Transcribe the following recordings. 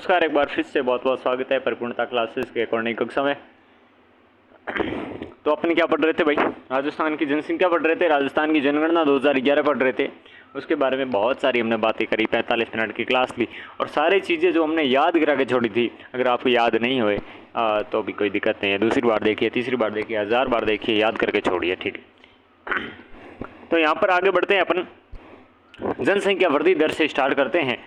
नमस्कार, एक बार फिर से बहुत बहुत स्वागत है परिपूर्णता क्लासेस के अकॉर्डिंग कक्षा में। तो अपन क्या पढ़ रहे थे भाई? राजस्थान की जनसंख्या पढ़ रहे थे, राजस्थान की जनगणना 2011 पढ़ रहे थे। उसके बारे में बहुत सारी हमने बातें करी, 45 मिनट की क्लास ली और सारी चीज़ें जो हमने याद करा के छोड़ी थी, अगर आपको याद नहीं हुए तो भी कोई दिक्कत नहीं है। दूसरी बार देखिए, तीसरी बार देखिए, 1000 बार देखिए, याद करके छोड़िए, ठीक है। तो यहाँ पर आगे बढ़ते हैं अपन, जनसंख्या वृद्धि दर से स्टार्ट करते हैं।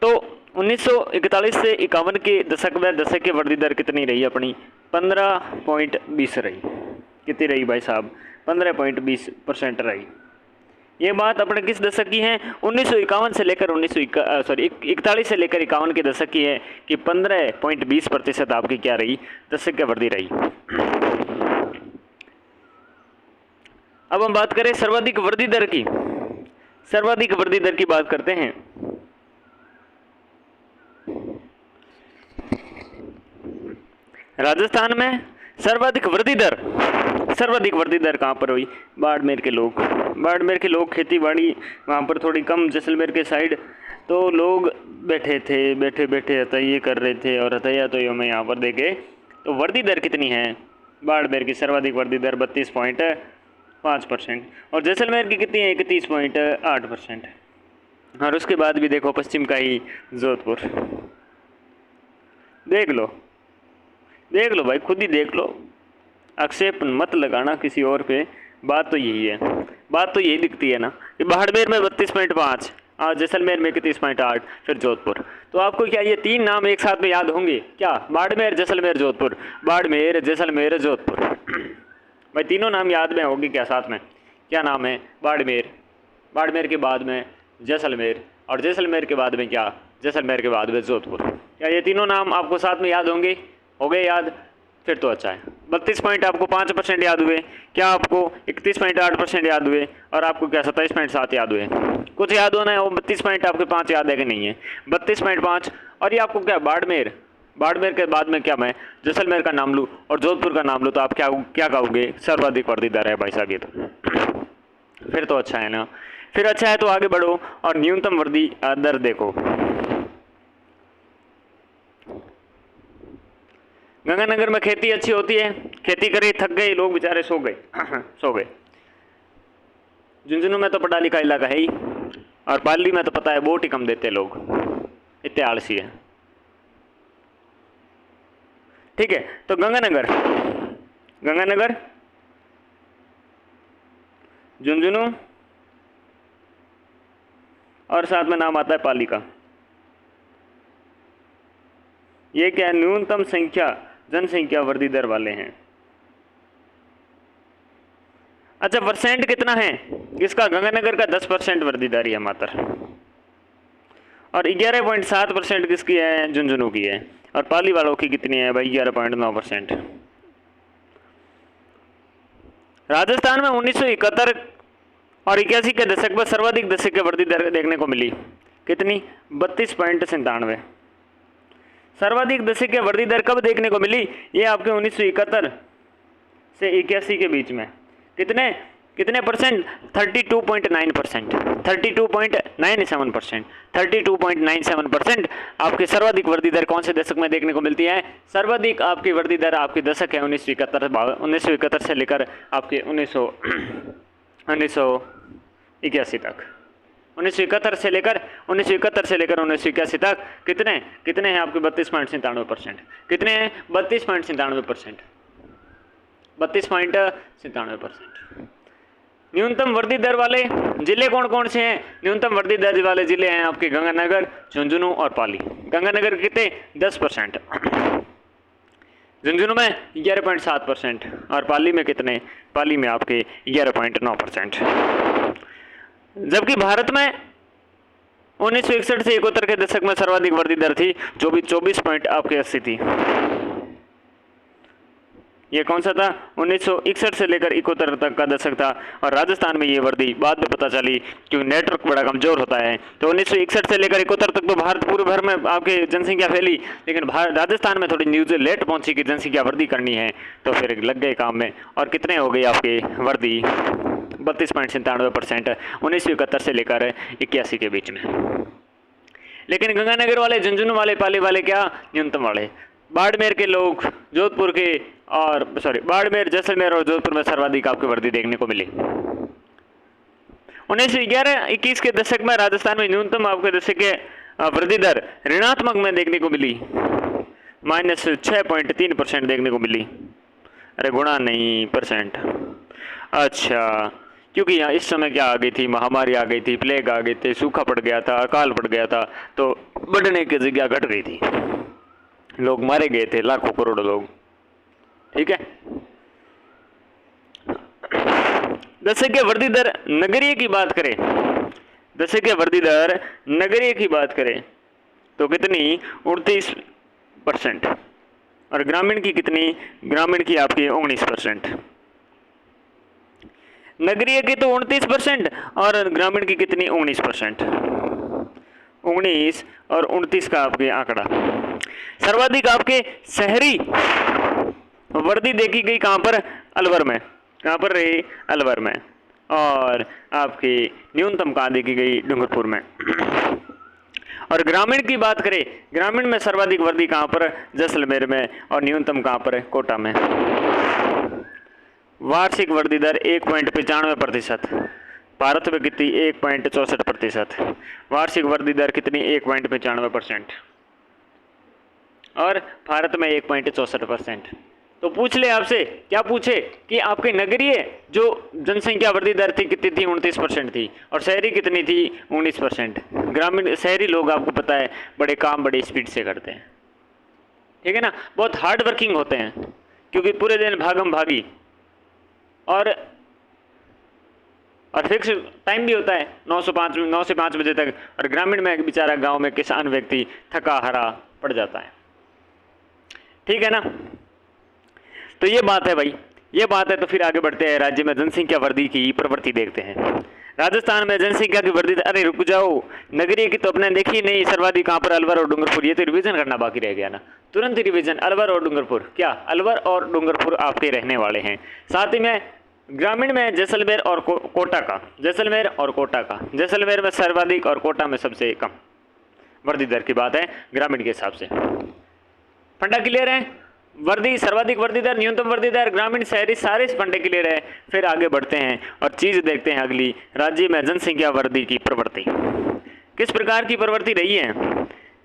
तो 1941 से 51 के दशक की वृद्धि दर कितनी रही अपनी? 15.20 रही। कितनी रही भाई साहब? 15.20% रही। ये बात अपने किस दशक की है? 1951 से लेकर 41 से लेकर 51 के दशक की है कि 15.20% आपकी क्या रही? दशक की वृद्धि रही। अब हम बात करें सर्वाधिक वृद्धि दर की। सर्वाधिक वृद्धि दर की बात करते हैं। राजस्थान में सर्वाधिक वृद्धि दर कहाँ पर हुई? बाड़मेर के लोग खेती बाड़ी वहाँ पर थोड़ी कम, जैसलमेर के साइड तो लोग बैठे हतैये कर रहे थे और हतैया तो में यहाँ पर देखे तो वृद्धि दर कितनी है? बाड़मेर की सर्वाधिक वृद्धि दर 32.5% और जैसलमेर की कितनी है? 31.8%। और उसके बाद भी देखो पश्चिम का ही जोधपुर, देख लो भाई, खुद ही देख लो, आक्षेप मत लगाना किसी और पे। बात तो यही दिखती है ना कि बाड़मेर में 32.5 और जैसलमेर में 31.8, फिर जोधपुर। तो आपको क्या ये तीन नाम एक साथ में याद होंगे क्या? बाड़मेर, जैसलमेर, जोधपुर। बाड़मेर, जैसलमेर, जोधपुर। भाई तीनों नाम याद में होगी क्या साथ में? क्या नाम है? बाड़मेर के बाद में जैसलमेर और जैसलमेर के बाद में क्या? जैसलमेर के बाद में जोधपुर। क्या ये तीनों नाम आपको साथ में याद होंगे? हो गए याद? फिर तो अच्छा है। 32.5% याद हुए क्या? आपको 31.8% याद हुए और आपको क्या 27.7 याद हुए? कुछ याद होना है, वो 32.5 याद है कि नहीं है? 32.5। और ये आपको क्या बाड़मेर के बाद में क्या मैं जैसलमेर का नाम लूँ और जोधपुर का नाम लूँ तो आप क्या कहोगे? सर्वाधिक वृद्धि दर है भाई साहब ये तो। फिर तो अच्छा है ना। फिर अच्छा है तो आगे बढ़ो और न्यूनतम वृद्धि दर देखो। गंगानगर में खेती अच्छी होती है, खेती करी, थक गए लोग बेचारे, सो गए। झुंझुनू में तो पढ़ा लिखा इलाका है ही और पाली में तो पता है वोट ही कम देते लोग, इतने आलसी है। ठीक है, तो गंगानगर, झुंझुनू और साथ में नाम आता है पाली का। ये क्या है? न्यूनतम जनसंख्या वृद्धि दर वाले हैं। अच्छा, परसेंट कितना है इसका? गंगानगर का 10% वृद्धि दर है मात्र और 11.7% किसकी है? झुंझुनू की है। और पाली वालों की कितनी है भाई? 11.9%। राजस्थान में 1971 और 81 के दशक में सर्वाधिक दशक की वृद्धि दर देखने को मिली। कितनी? 32.97। सर्वाधिक दशक की वृद्धि दर कब देखने को मिली? ये आपके 1971 से 81 के बीच में। कितने परसेंट? 32.9%, 32.97% आपकी सर्वाधिक वृद्धि दर कौन से दशक में देखने को मिलती है? सर्वाधिक आपकी वृद्धि दर आपकी दशक है 1971 से लेकर आपके 1981 तक। 1971 से लेकर 1981 तक कितने हैं आपके? 32.97%। कितने हैं? 32.97%। न्यूनतम वृद्धि दर वाले जिले कौन कौन से हैं? न्यूनतम वृद्धि दर वाले जिले हैं आपके गंगानगर, झुंझुनू और पाली। गंगानगर कितने? 10%। झुंझुनू में 11.7% और पाली में कितने? पाली में आपके 11.9%। जबकि भारत में 1961 से 71 के दशक में सर्वाधिक वृद्धि दर थी जो भी 24.80 थी। ये कौन सा था? 1961 से लेकर 71 तक का दशक था और राजस्थान में ये वृद्धि बाद में पता चली क्योंकि नेटवर्क बड़ा कमजोर होता है। तो 1961 से लेकर 71 तक तो भारत पूरे भर में आपकी जनसंख्या फैली, लेकिन राजस्थान में थोड़ी न्यूज़ लेट पहुंची कि जनसंख्या वृद्धि करनी है, तो फिर लग गए काम में। और कितने हो गई आपकी वृद्धि? 32.97% 1971 से लेकर 81 के बीच में। लेकिन गंगानगर वाले, झुंझुनू वाले, पाली वाले क्या न्यूनतम वाले। बाड़मेर के लोग, जोधपुर के और बाड़मेर, जैसलमेर और जोधपुर में सर्वाधिक आपको वर्दी देखने को मिली। 1911-21 के दशक में राजस्थान में न्यूनतम आपके दशक के वृद्धि दर ऋणात्मक में देखने को मिली, -6.3% देखने को मिली। अरे गुणा नहीं, परसेंट। अच्छा, क्योंकि यहाँ इस समय क्या आ गई थी, महामारी आ गई थी, प्लेग आ गई थी, सूखा पड़ गया था, अकाल पड़ गया था, तो बढ़ने की जगह घट गई थी, लोग मारे गए थे, लाखों करोड़ों लोग। ठीक है। दशक के वृद्धि दर नगरीय की बात करें, दशक के वृद्धि दर नगरीय की बात करें तो कितनी, 39%। और ग्रामीण की कितनी, ग्रामीण की आपकी 19%। नगरीय की तो 29% और ग्रामीण की कितनी, 19%। 19 और 29 का आपके आंकड़ा। सर्वाधिक आपके शहरी वर्दी देखी गई कहाँ पर, अलवर में। कहाँ पर रही, अलवर में। और आपकी न्यूनतम कहाँ देखी गई, डूंगरपुर में। और ग्रामीण की बात करें, ग्रामीण में सर्वाधिक वर्दी कहाँ पर, जैसलमेर में, और न्यूनतम कहाँ पर, कोटा में। वार्षिक वर्दी दर 1.95%। भारत में कितनी, 1.64%। वार्षिक वर्दी दर कितनी, 1.95%। और भारत में 1.64%। तो पूछ ले आपसे, क्या पूछे कि आपके नगरीय जो जनसंख्या वृद्धि दर थी कितनी थी, 29% थी, और शहरी कितनी थी, 19%। ग्रामीण, शहरी लोग आपको पता है बड़े काम बड़े स्पीड से करते हैं, ठीक है ना, बहुत हार्ड वर्किंग होते हैं, क्योंकि पूरे दिन भागम भागी और फिक्स टाइम भी होता है 9 से 5 बजे तक। और ग्रामीण में बेचारा गांव में किसान व्यक्ति थका हारा पड़ जाता है, ठीक है ना। तो ये बात है भाई, ये बात है। तो फिर आगे बढ़ते हैं, राज्य में जनसंख्या वृद्धि की प्रवृत्ति देखते हैं। राजस्थान में जनसंख्या की वृद्धि, अरे रुक जाओ, नगरीय की तो अपने देखी नहीं, सर्वाधिक कहाँ पर, अलवर और डूंगरपुर। ये तो रिवीजन करना बाकी रह गया ना, तुरंत रिवीजन। अलवर और डूंगरपुर, क्या अलवर और डूंगरपुर आपके रहने वाले हैं। साथ ही में ग्रामीण में जैसलमेर और कोटा का, जैसलमेर और कोटा का, जैसलमेर में सर्वाधिक और कोटा में सबसे कम वर्दी दर की बात है ग्रामीण के हिसाब से। फंडा क्लियर है, वर्दी, सर्वाधिक वर्दी दर, न्यूनतम वर्दी दर, ग्रामीण शहरी, सारे फंडे क्लियर है। फिर आगे बढ़ते हैं और चीज देखते हैं अगली, राज्य में जनसंख्या वृद्धि की प्रवृत्ति किस प्रकार की प्रवृत्ति रही है।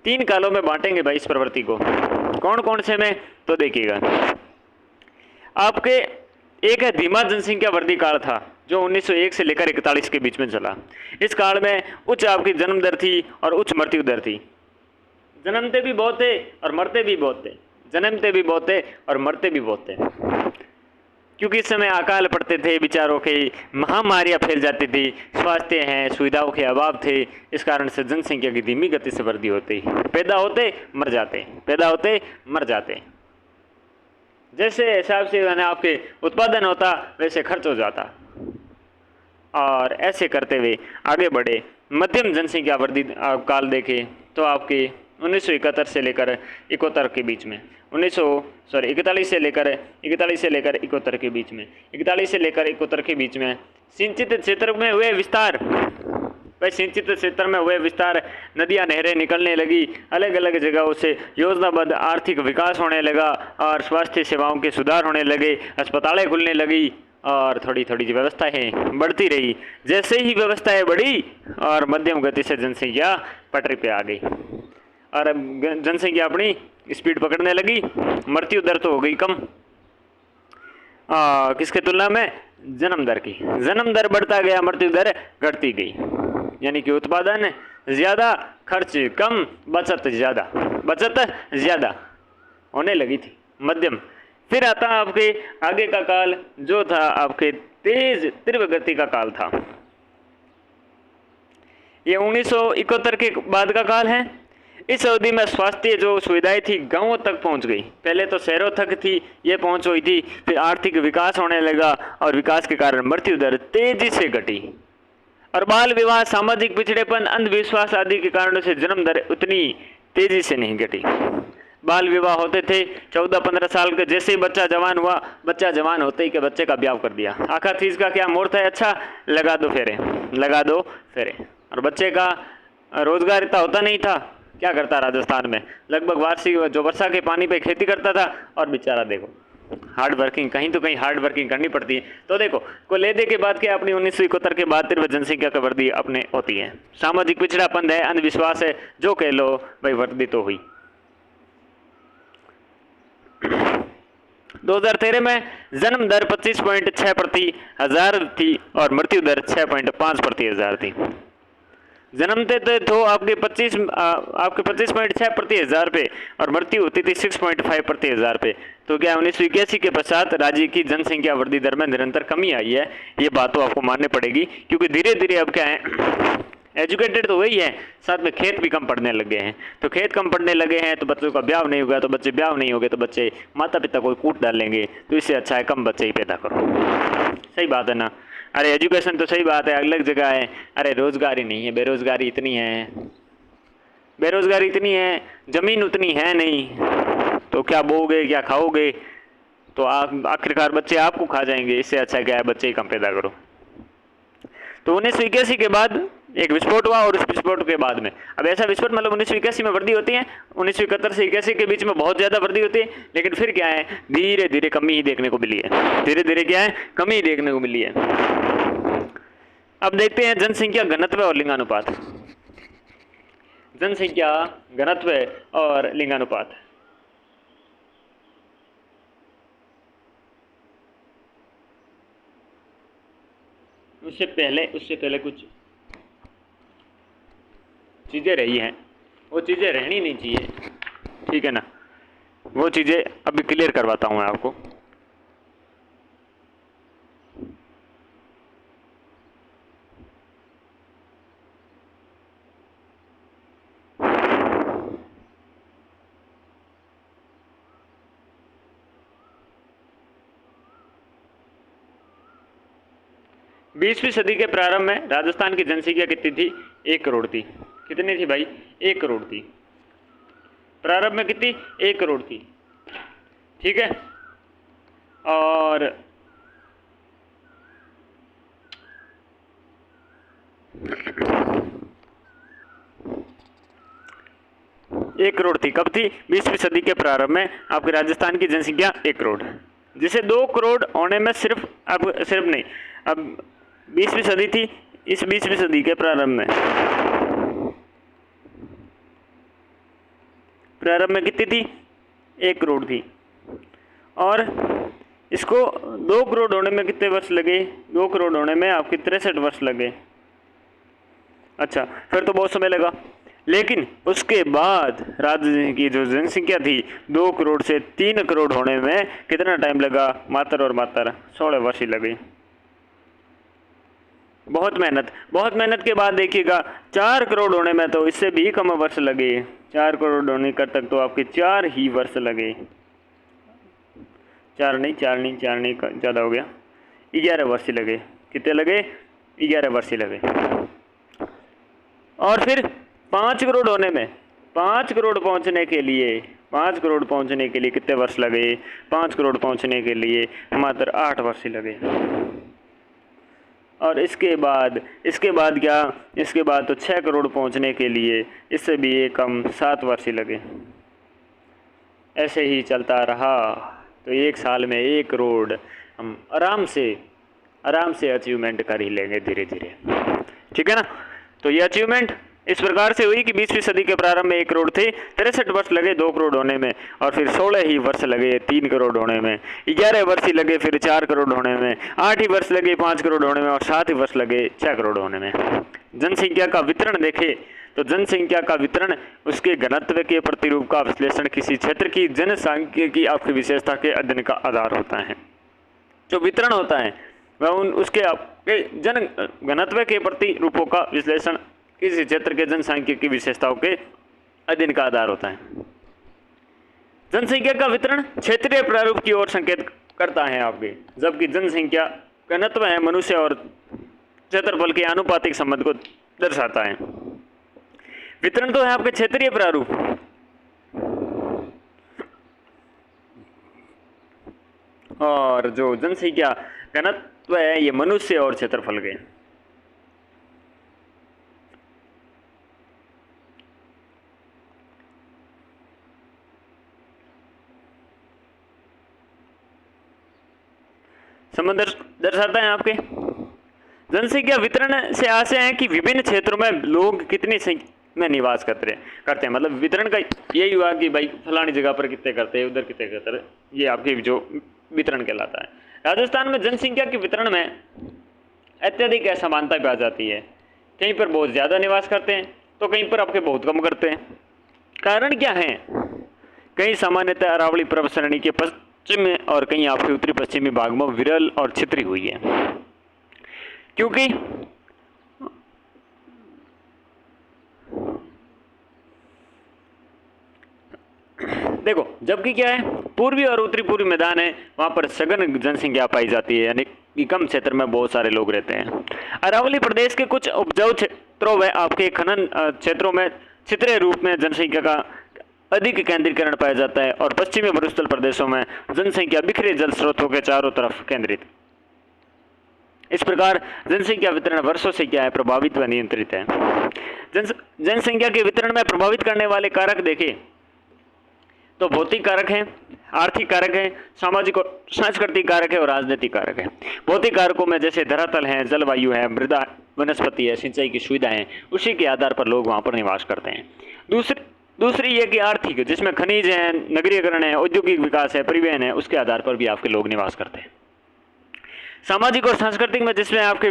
3 कालों में बांटेंगे भाई इस प्रवृत्ति को, कौन कौन से में, तो देखिएगा आपके। एक है धीमा जनसंख्या वृद्धि काल था, जो 1901 से लेकर 41 के बीच में चला। इस काल में उच्च आपकी जन्म दर थी और उच्च मृत्यु दर थी। जन्मते भी बहुत थे और मरते भी बहुत थे, जन्मते भी बहुत थे और मरते भी बहुत थे, क्योंकि इस समय अकाल पड़ते थे, बेचारों के महामारियां फैल जाती थी, स्वास्थ्य हैं, सुविधाओं के अभाव थे। इस कारण से जनसंख्या की धीमी गति से वृद्धि होती, पैदा होते मर जाते, पैदा होते मर जाते। जैसे हिसाब से आपके उत्पादन होता वैसे खर्च हो जाता, और ऐसे करते हुए आगे बढ़े। मध्यम जनसंख्या वृद्धि काल देखें तो आपके 1971 से लेकर 71 के बीच में, 41 से लेकर 71 के बीच में, 41 से लेकर 71 के बीच में सिंचित क्षेत्र में हुए विस्तार। भाई सिंचित क्षेत्र में हुए विस्तार, नदियां नहरें निकलने लगी, अलग अलग जगहों से योजनाबद्ध आर्थिक विकास होने लगा, और स्वास्थ्य सेवाओं के सुधार होने लगे, अस्पतालें खुलने लगी, और थोड़ी थोड़ी व्यवस्थाएं बढ़ती रही। जैसे ही व्यवस्थाएं बढ़ी और मध्यम गति से जनसंख्या पटरी पे आ गई, और अब जनसंख्या अपनी स्पीड पकड़ने लगी। मृत्यु दर तो हो गई कम, किसके तुलना में, जन्म दर की। जन्म दर बढ़ता गया, मृत्यु दर घटती गई, यानी कि उत्पादन ज़्यादा, खर्च कम, बचत ज़्यादा होने लगी थी, मध्यम। फिर आता आपके आगे का काल, जो था आपके तेज तीव्र गति का काल था। ये 1971 के बाद का काल है। इस अवधि में स्वास्थ्य जो सुविधाएं थी गांवों तक पहुंच गई, पहले तो शहरों तक थी, ये पहुंच हुई थी। फिर आर्थिक विकास होने लगा, और विकास के कारण मृत्यु दर तेजी से घटी। और बाल विवाह, सामाजिक पिछड़ेपन, अंधविश्वास आदि के कारणों से जन्म दर उतनी तेजी से नहीं घटी। बाल विवाह होते थे 14-15 साल के, जैसे ही बच्चा जवान हुआ, बच्चा जवान होते ही के बच्चे का ब्याह कर दिया। आखिर चीज का क्या मोर्थ है, अच्छा लगा दो फेरे, और बच्चे का रोजगार इतना होता नहीं था। क्या करता राजस्थान में, लगभग वार्षिक जो वर्षा के पानी पे खेती करता था, और बेचारा देखो हार्ड वर्किंग, कहीं तो कहीं हार्ड वर्किंग करनी पड़ती है। तो देखो को ले दे के बाद क्या अपनी 1971 के बाद फिर जनसंख्या का वृद्धि अपने होती है। सामाजिक पिछड़ापन है, अंधविश्वास है, जो कह लो भाई वृद्धि तो हुई। 2013 में जन्म दर 25.6 प्रति हजार थी और मृत्यु दर 6.5 प्रति हजार थी। जन्मते थे तो आपके 25.6 प्रति हजार पे और मृत्यु होती थी 6.5 प्रति हजार पे। तो क्या 1981 के पश्चात राज्य की जनसंख्या वृद्धि दर में निरंतर कमी आई है, ये बात तो आपको माननी पड़ेगी, क्योंकि धीरे धीरे अब क्या है, एजुकेटेड तो वही है, साथ में खेत भी कम पढ़ने लगे हैं। तो खेत कम पढ़ने लगे हैं तो बच्चों का ब्याह नहीं होगा, तो बच्चे ब्याह नहीं होंगे तो बच्चे माता पिता को कूट डालेंगे। तो इससे अच्छा है कम बच्चे ही पैदा करो। सही बात है ना। अरे एजुकेशन तो सही बात है, अलग जगह है, अरे रोजगारी नहीं है, बेरोजगारी इतनी है, बेरोजगारी इतनी है, जमीन उतनी है नहीं, तो क्या बोओगे क्या खाओगे, तो आखिरकार बच्चे आपको खा जाएंगे। इससे अच्छा क्या है बच्चे ही कम पैदा करो। तो 1981 के बाद एक विस्फोट हुआ, और उस विस्फोट के बाद में अब ऐसा विस्फोट मतलब 1981 में वृद्धि होती है, 1971 से 81 के बीच में बहुत ज़्यादा वृद्धि होती है, लेकिन फिर क्या है धीरे धीरे कमी ही देखने को मिली है, धीरे धीरे क्या है कमी ही देखने को मिली है। अब देखते हैं जनसंख्या घनत्व और लिंगानुपात। जनसंख्या घनत्व और लिंगानुपात। उससे पहले कुछ चीज़ें रही हैं, वो चीज़ें रहनी नहीं चाहिए, ठीक है ना। वो चीज़ें अभी क्लियर करवाता हूँ मैं आपको। बीसवीं सदी के प्रारंभ में राजस्थान की जनसंख्या कितनी थी? 1 करोड़ थी। कितनी थी भाई? 1 करोड़ थी। प्रारंभ में कितनी? 1 करोड़ थी, ठीक है। और एक करोड़ थी। कब थी? 20वीं सदी के प्रारंभ में आपके राजस्थान की जनसंख्या 1 करोड़, जिसे 2 करोड़ होने में सिर्फ नहीं, अब 20वीं सदी थी, इस 20वीं सदी के प्रारंभ में कितनी थी? 1 करोड़ थी। और इसको 2 करोड़ होने में कितने वर्ष लगे? 2 करोड़ होने में आपके 63 वर्ष लगे। अच्छा, फिर तो बहुत समय लगा। लेकिन उसके बाद राज्य की जो जनसंख्या थी 2 करोड़ से 3 करोड़ होने में कितना टाइम लगा? मात्र 16 वर्ष ही लगे। बहुत मेहनत के बाद देखिएगा 4 करोड़ होने में तो इससे भी कम वर्ष लगे। 4 करोड़ होने का तक तो आपके 4 ही वर्ष लगे। 4 नहीं ज़्यादा हो गया, 11 वर्ष ही लगे। कितने लगे? 11 वर्ष ही लगे। और फिर 5 करोड़ होने में, 5 करोड़ पहुंचने के लिए कितने वर्ष लगे? 5 करोड़ पहुंचने के लिए मात्र 8 वर्ष ही लगे। और इसके बाद क्या? इसके बाद तो 6 करोड़ पहुंचने के लिए इससे भी कम 7 वर्ष ही लगे। ऐसे ही चलता रहा तो 1 साल में 1 करोड़ हम आराम से अचीवमेंट कर ही लेंगे धीरे धीरे, ठीक है ना। तो ये अचीवमेंट इस प्रकार से हुई कि 20वीं सदी के प्रारंभ में 1 करोड़ थे, 63 वर्ष लगे 2 करोड़ होने में, और फिर 16 ही वर्ष लगे 3 करोड़ होने में, 11 वर्ष ही लगे फिर 4 करोड़ होने में, 8 ही वर्ष लगे 5 करोड़ होने में, और 7 ही वर्ष लगे 6 करोड़ होने में। जनसंख्या का वितरण देखें तो जनसंख्या का वितरण उसके घनत्व के प्रतिरूप का विश्लेषण किसी क्षेत्र की जनसांख्यिकी आपकी विशेषता के अध्ययन का आधार होता है। जो वितरण होता है वह उसके आपके जन घनत्व के प्रतिरूपों का विश्लेषण किसी क्षेत्र के जनसांख्यिकी की विशेषताओं के अध्ययन का आधार होता है। जनसंख्या का वितरण क्षेत्रीय प्रारूप की ओर संकेत करता है आपके, जबकि जनसंख्या घनत्व है मनुष्य और क्षेत्रफल के आनुपातिक संबंध को दर्शाता है। वितरण तो है आपके क्षेत्रीय प्रारूप, और जो जनसंख्या घनत्व है ये मनुष्य और क्षेत्रफल के। संबंध दर्शाता है आपके। जनसंख्या वितरण से आशय है कि विभिन्न क्षेत्रों में लोग कितनी संख्या में निवास करते हैं। मतलब वितरण का यही हुआ कि भाई फलानी जगह पर कितने करते हैं, उधर कितने करते हैं, ये आपके जो वितरण कहलाता है। राजस्थान में जनसंख्या के वितरण में अत्यधिक असमानता पाई जाती है। कहीं पर बहुत ज़्यादा निवास करते हैं तो कहीं पर आपके बहुत कम करते हैं। कारण क्या है? कहीं सामान्यतः अरावली पर्वत श्रेणी के पश्चिम में और कहीं आपके उत्तरी पश्चिमी भाग में विरल और छितरी हुई है। क्योंकि देखो, जबकि क्या है, पूर्वी और उत्तरी पूर्वी मैदान है, वहां पर सघन जनसंख्या पाई जाती है, यानी कि कम क्षेत्र में बहुत सारे लोग रहते हैं। अरावली प्रदेश के कुछ उपजाऊ क्षेत्रों में आपके खनन क्षेत्रों में छितरे रूप में जनसंख्या का अधिक केंद्रीकरण पाया जाता है और पश्चिमी मरुस्थल प्रदेशों में जनसंख्या बिखरे जल स्रोतों के चारों तरफ केंद्रित। इस प्रकार जनसंख्या वितरण वर्षों से क्या है, प्रभावित व नियंत्रित है। जनसंख्या के वितरण में प्रभावित करने वाले कारक देखें तो भौतिक कारक हैं, आर्थिक कारक हैं, सामाजिक और सांस्कृतिक कारक है और राजनीतिक कारक है। भौतिक कारकों में जैसे धरातल है, जलवायु है, मृदा, वनस्पति है, सिंचाई की सुविधाएं, उसी के आधार पर लोग वहां पर निवास करते हैं। दूसरी ये कि आर्थिक, जिसमें खनिज है, नगरीकरण है, औद्योगिक विकास है, परिवहन है, उसके आधार पर भी आपके लोग निवास करते हैं। सामाजिक और सांस्कृतिक में जिसमें आपके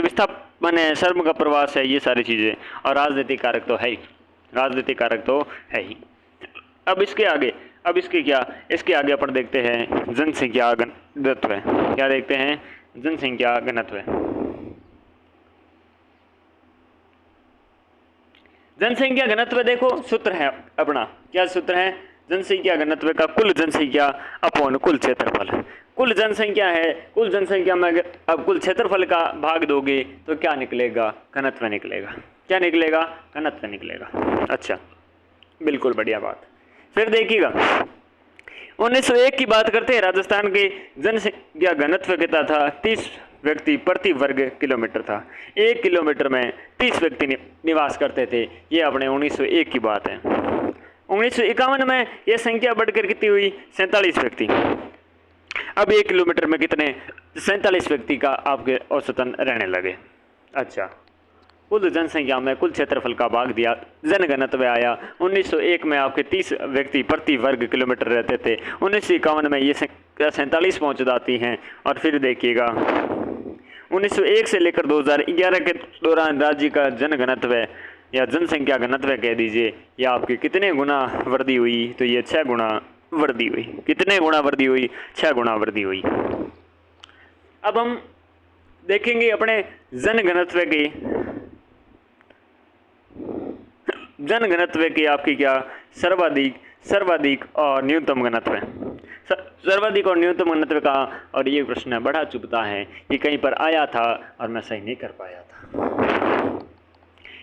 विस्थापन है, श्रम का प्रवास है, ये सारी चीजें, और राजनीतिक कारक तो है ही, राजनीतिक कारक तो है ही। अब इसके आगे अपन देखते हैं जनसंख्या घनत्व। क्या देखते हैं? जनसंख्या घनत्व। जनसंख्या घनत्व देखो, सूत्र है अपना, क्या सूत्र है? जनसंख्या घनत्व का कुल जनसंख्या अपॉन कुल क्षेत्रफल। कुल जनसंख्या है, कुल जनसंख्या में अब कुल क्षेत्रफल का भाग दोगे तो क्या निकलेगा? घनत्व निकलेगा। क्या निकलेगा? घनत्व निकलेगा। अच्छा, बिल्कुल बढ़िया बात। फिर देखिएगा, 1901 की बात करते हैं। राजस्थान के जनसंख्या घनत्व कितना था? 30 व्यक्ति प्रति वर्ग किलोमीटर था। 1 किलोमीटर में 30 व्यक्ति निवास करते थे। ये अपने 1901 की बात है। 1951 में यह संख्या बढ़कर कितनी हुई? 47 व्यक्ति। अब 1 किलोमीटर में कितने? 47 व्यक्ति का आपके औसतन रहने लगे। अच्छा, कुल जनसंख्या में कुल क्षेत्रफल का भाग दिया, जनघनत्व आया। 1901 में आपके 30 व्यक्ति प्रति वर्ग किलोमीटर रहते थे। 1951 में ये संख्या 47 पहुँच जाती हैं। और फिर देखिएगा, 1901 से लेकर 2011 के दौरान राज्य का जनघनत्व या जनसंख्या घनत्व कह दीजिए, या आपकी कितने गुना वृद्धि हुई? तो ये 6 गुना वृद्धि हुई। कितने गुना वृद्धि हुई? 6 गुना वृद्धि हुई। अब हम देखेंगे अपने जनघनत्व की आपकी क्या सर्वाधिक और न्यूनतम घनत्व है। सर्वाधिक और न्यूनतम घनत्व का, और ये प्रश्न बड़ा चुभता है, ये कहीं पर आया था और मैं सही नहीं कर पाया था,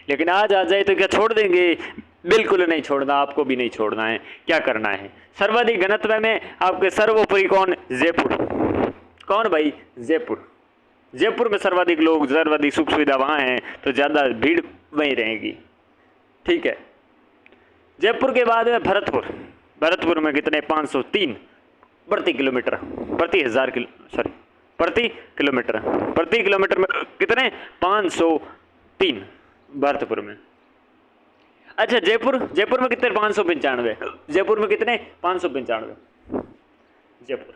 लेकिन आज आ जाए तो क्या छोड़ देंगे? बिल्कुल नहीं छोड़ना, आपको भी नहीं छोड़ना है। क्या करना है? सर्वाधिक घनत्व में आपके सर्वोपरि कौन? जयपुर। कौन भाई? जयपुर। जयपुर में सर्वाधिक लोग, सर्वाधिक सुख सुविधा वहाँ है, तो ज़्यादा भीड़ वहीं रहेगी। ठीक है। जयपुर के बाद में भरतपुर। भरतपुर में कितने? 503 प्रति किलोमीटर, प्रति किलोमीटर। प्रति किलोमीटर में कितने? 503 भरतपुर में। अच्छा, जयपुर में कितने? 595। जयपुर में कितने? 595 जयपुर।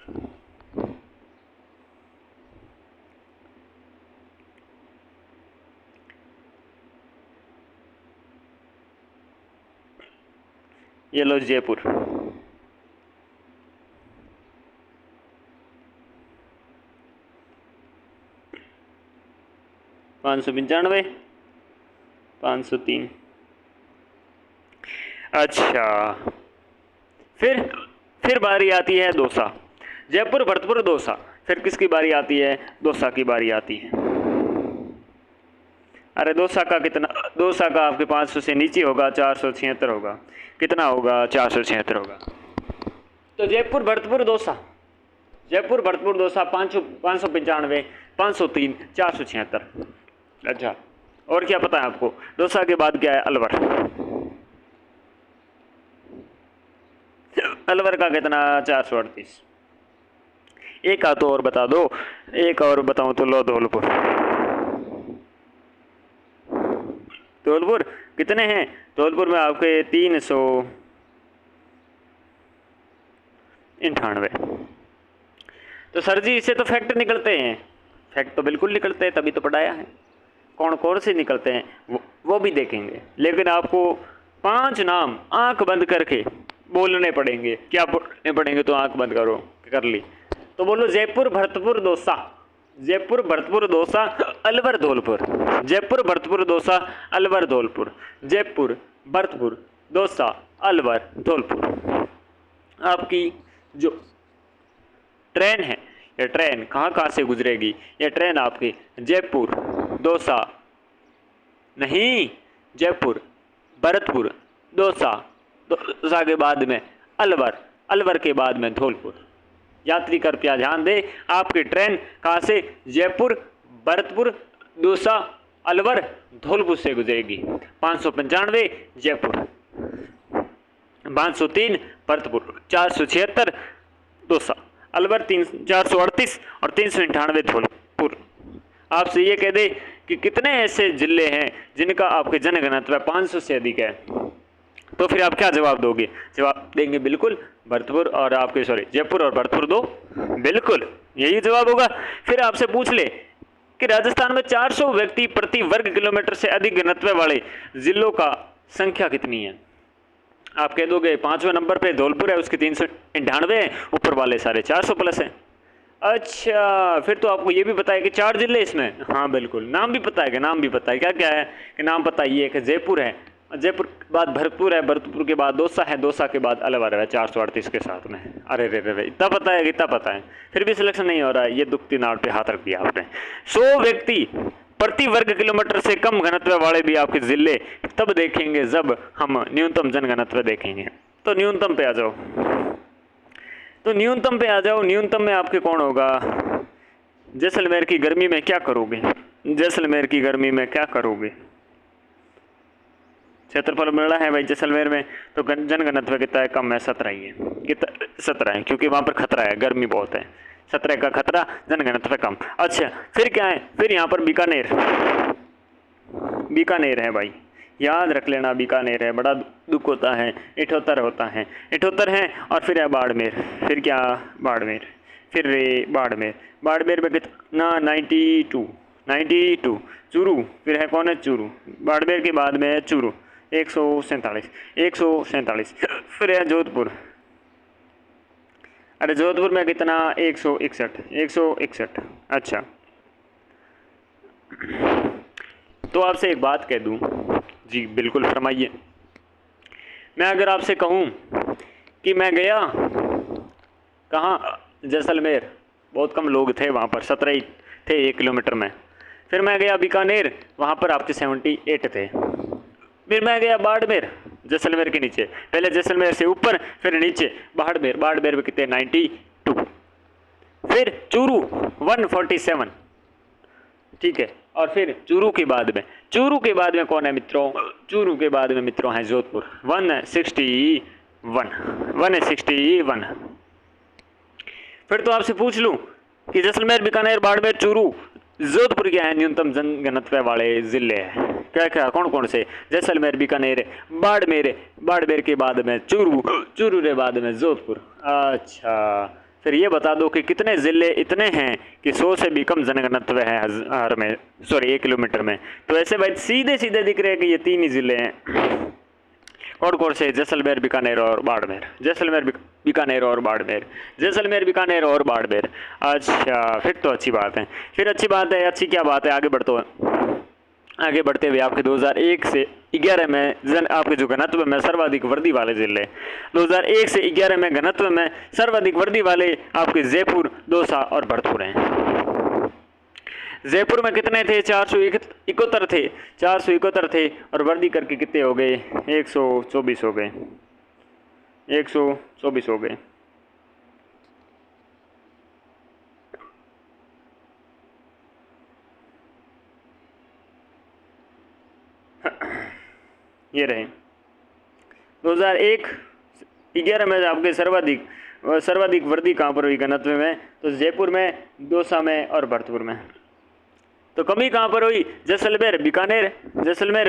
ये लो जयपुर। पाँच सौ 503। अच्छा, फिर बारी आती है दौसा। जयपुर, भरतपुर, दौसा। फिर किसकी बारी आती है? दौसा की बारी आती है। अरे दौसा का कितना? दौसा का आपके 500 से नीचे होगा, 476 होगा। कितना होगा? 476 होगा। तो जयपुर, भरतपुर, दौसा, 595, 503, 476। अच्छा, और क्या पता है आपको? दौसा के बाद क्या है? अलवर। अलवर का कितना? 438। एक हाथ तो और बता दो, एक और बताऊं तो लो धौलपुर। धौलपुर कितने हैं? धौलपुर में आपके 398। तो सर जी इससे तो फैक्ट निकलते हैं। फैक्ट तो बिल्कुल निकलते हैं, तभी तो पढ़ाया है। कौन कौन से निकलते हैं वो भी देखेंगे, लेकिन आपको 5 नाम आंख बंद करके बोलने पड़ेंगे। क्या बोलने पड़ेंगे? तो आंख बंद करो, कर ली तो बोलो जयपुर, भरतपुर, दौसा। जयपुर, भरतपुर, दौसा, अलवर, धौलपुर। जयपुर, भरतपुर, दौसा, अलवर, धौलपुर। जयपुर, भरतपुर, दौसा, अलवर, धौलपुर। आपकी जो ट्रेन है, ये ट्रेन कहाँ कहाँ से गुजरेगी? ये ट्रेन आपकी जयपुर, दौसा नहीं, जयपुर, भरतपुर, दौसा, दौसा के बाद में अलवर, अलवर के बाद में धौलपुर। यात्री कृपया ध्यान दें, आपकी ट्रेन कहाँ से? जयपुर, भरतपुर, दौसा, अलवर, धौलपुर से गुजरेगी। 595 जयपुर, 503 भरतपुर, 476 दौसा, अलवर, 438 और 398 धौलपुर। आपसे ये कह दे कि कितने ऐसे जिले हैं जिनका आपके जनघनत्व 500 से अधिक है, तो फिर आप क्या जवाब दोगे? जवाब देंगे बिल्कुल भरतपुर और आपके जयपुर और भरतपुर दो, बिल्कुल यही जवाब होगा। फिर आपसे पूछ ले कि राजस्थान में 400 व्यक्ति प्रति वर्ग किलोमीटर से अधिक घनत्व वाले जिलों का संख्या कितनी है? आप कह दोगे 5वें नंबर पे धौलपुर है, उसके 398 है, ऊपर वाले सारे 400 प्लस हैं। अच्छा, फिर तो आपको ये भी पता है कि 4 जिले इसमें? हाँ बिल्कुल, नाम भी पता है कि नाम भी पता है। क्या क्या है कि नाम पता ही है कि जयपुर है, जयपुर के बाद भरतपुर है, भरतपुर के बाद दौसा है, दौसा के बाद अलवर है 438 के साथ में। अरे रे रे, इतना पता है, इतना पता है, फिर भी सिलेक्शन नहीं हो रहा है। ये दुखती नाड़ पे हाथ रख दिया आपने। 100 व्यक्ति प्रति वर्ग किलोमीटर से कम घनत्व वाले भी आपके जिले तब देखेंगे जब हम न्यूनतम जनघनत्व देखेंगे। तो न्यूनतम पे आ जाओ, तो न्यूनतम पे आ जाओ। न्यूनतम में आपके कौन होगा? जैसलमेर की गर्मी में क्या करोगे? जैसलमेर की गर्मी में क्या करोगे? क्षेत्रफल मिल रहा है भाई जैसलमेर में, तो जनघनत्व कितना है? कम है, 17 ही है। कितना? 17 है, क्योंकि वहाँ पर खतरा है, गर्मी बहुत है। 17 का खतरा, जनघनत्व कम। अच्छा, फिर क्या है? फिर यहाँ पर बीकानेर, बीकानेर है भाई, याद रख लेना, बीकानेर है। बड़ा दुख होता है, 78 होता है, 78 है। और फिर है बाड़मेर, फिर क्या? बाड़मेर, फिर रे बाड़मेर, बाड़मेर में कितना? 92। चूरू, फिर है कौन है? चूरू। बाड़मेर के बाद में है चूरू, 147। फिर है जोधपुर, अरे जोधपुर में कितना? 161। अच्छा, तो आपसे एक बात कह दूं जी, बिल्कुल फरमाइए। मैं अगर आपसे कहूं कि मैं गया कहाँ? जैसलमेर, बहुत कम लोग थे वहाँ पर, 17 ही थे 1 किलोमीटर में। फिर मैं गया बीकानेर, वहाँ पर आपके 78 थे। फिर मैं गया बाड़मेर, जैसलमेर के नीचे, पहले जैसलमेर से ऊपर फिर नीचे बाड़मेर, बाड़मेर में कितने? 92। फिर चूरू 147, ठीक है। और फिर चूरू के बाद में, चूरू के बाद में कौन है मित्रों? चूरू के बाद में मित्रों है जोधपुर, 161। फिर तो आपसे पूछ लूं कि जैसलमेर, बीकानेर, बाड़मेर, चूरू, जोधपुर क्या है न्यूनतम जनघनत्व वाले जिले हैं? क्या क्या, कौन कौन से? जैसलमेर, बीकानेर, बाड़मेर, बाड़मेर के बाद में चूरू, चूरू के बाद में जोधपुर। अच्छा, फिर ये बता दो कि कितने ज़िले इतने हैं कि 100 से भी कम जनघनत्व है 1000 में, 1 किलोमीटर में। तो ऐसे भाई सीधे सीधे दिख रहे हैं कि ये 3 ही ज़िले हैं। कौन कौन से? जैसलमेर, बीकानेर और बाड़मेर। जैसलमेर, बीकानेर और बाड़मेर, जैसलमेर, बीकानेर और बाड़मेर। अच्छा, फिर तो अच्छी बात है, फिर अच्छी बात है। अच्छी क्या बात है? आगे बढ़ते हुए आपके 2001 से 11 में आपके जो घनत्व में सर्वाधिक वर्दी वाले जिले, 2001 से 11 में घनत्व में सर्वाधिक वर्दी वाले आपके जयपुर, दौसा और भरतपुर हैं। जयपुर में कितने थे? 471 थे, 471 थे। और वर्दी करके कितने हो गए? 124 हो गए, 124 हो गए। ये रहे 2001-11 में आपके सर्वाधिक सर्वाधिक वृद्धि कहाँ पर हुई घनत्व में? तो जयपुर में, दौसा में और भरतपुर में। तो कमी कहाँ पर हुई? जैसलमेर,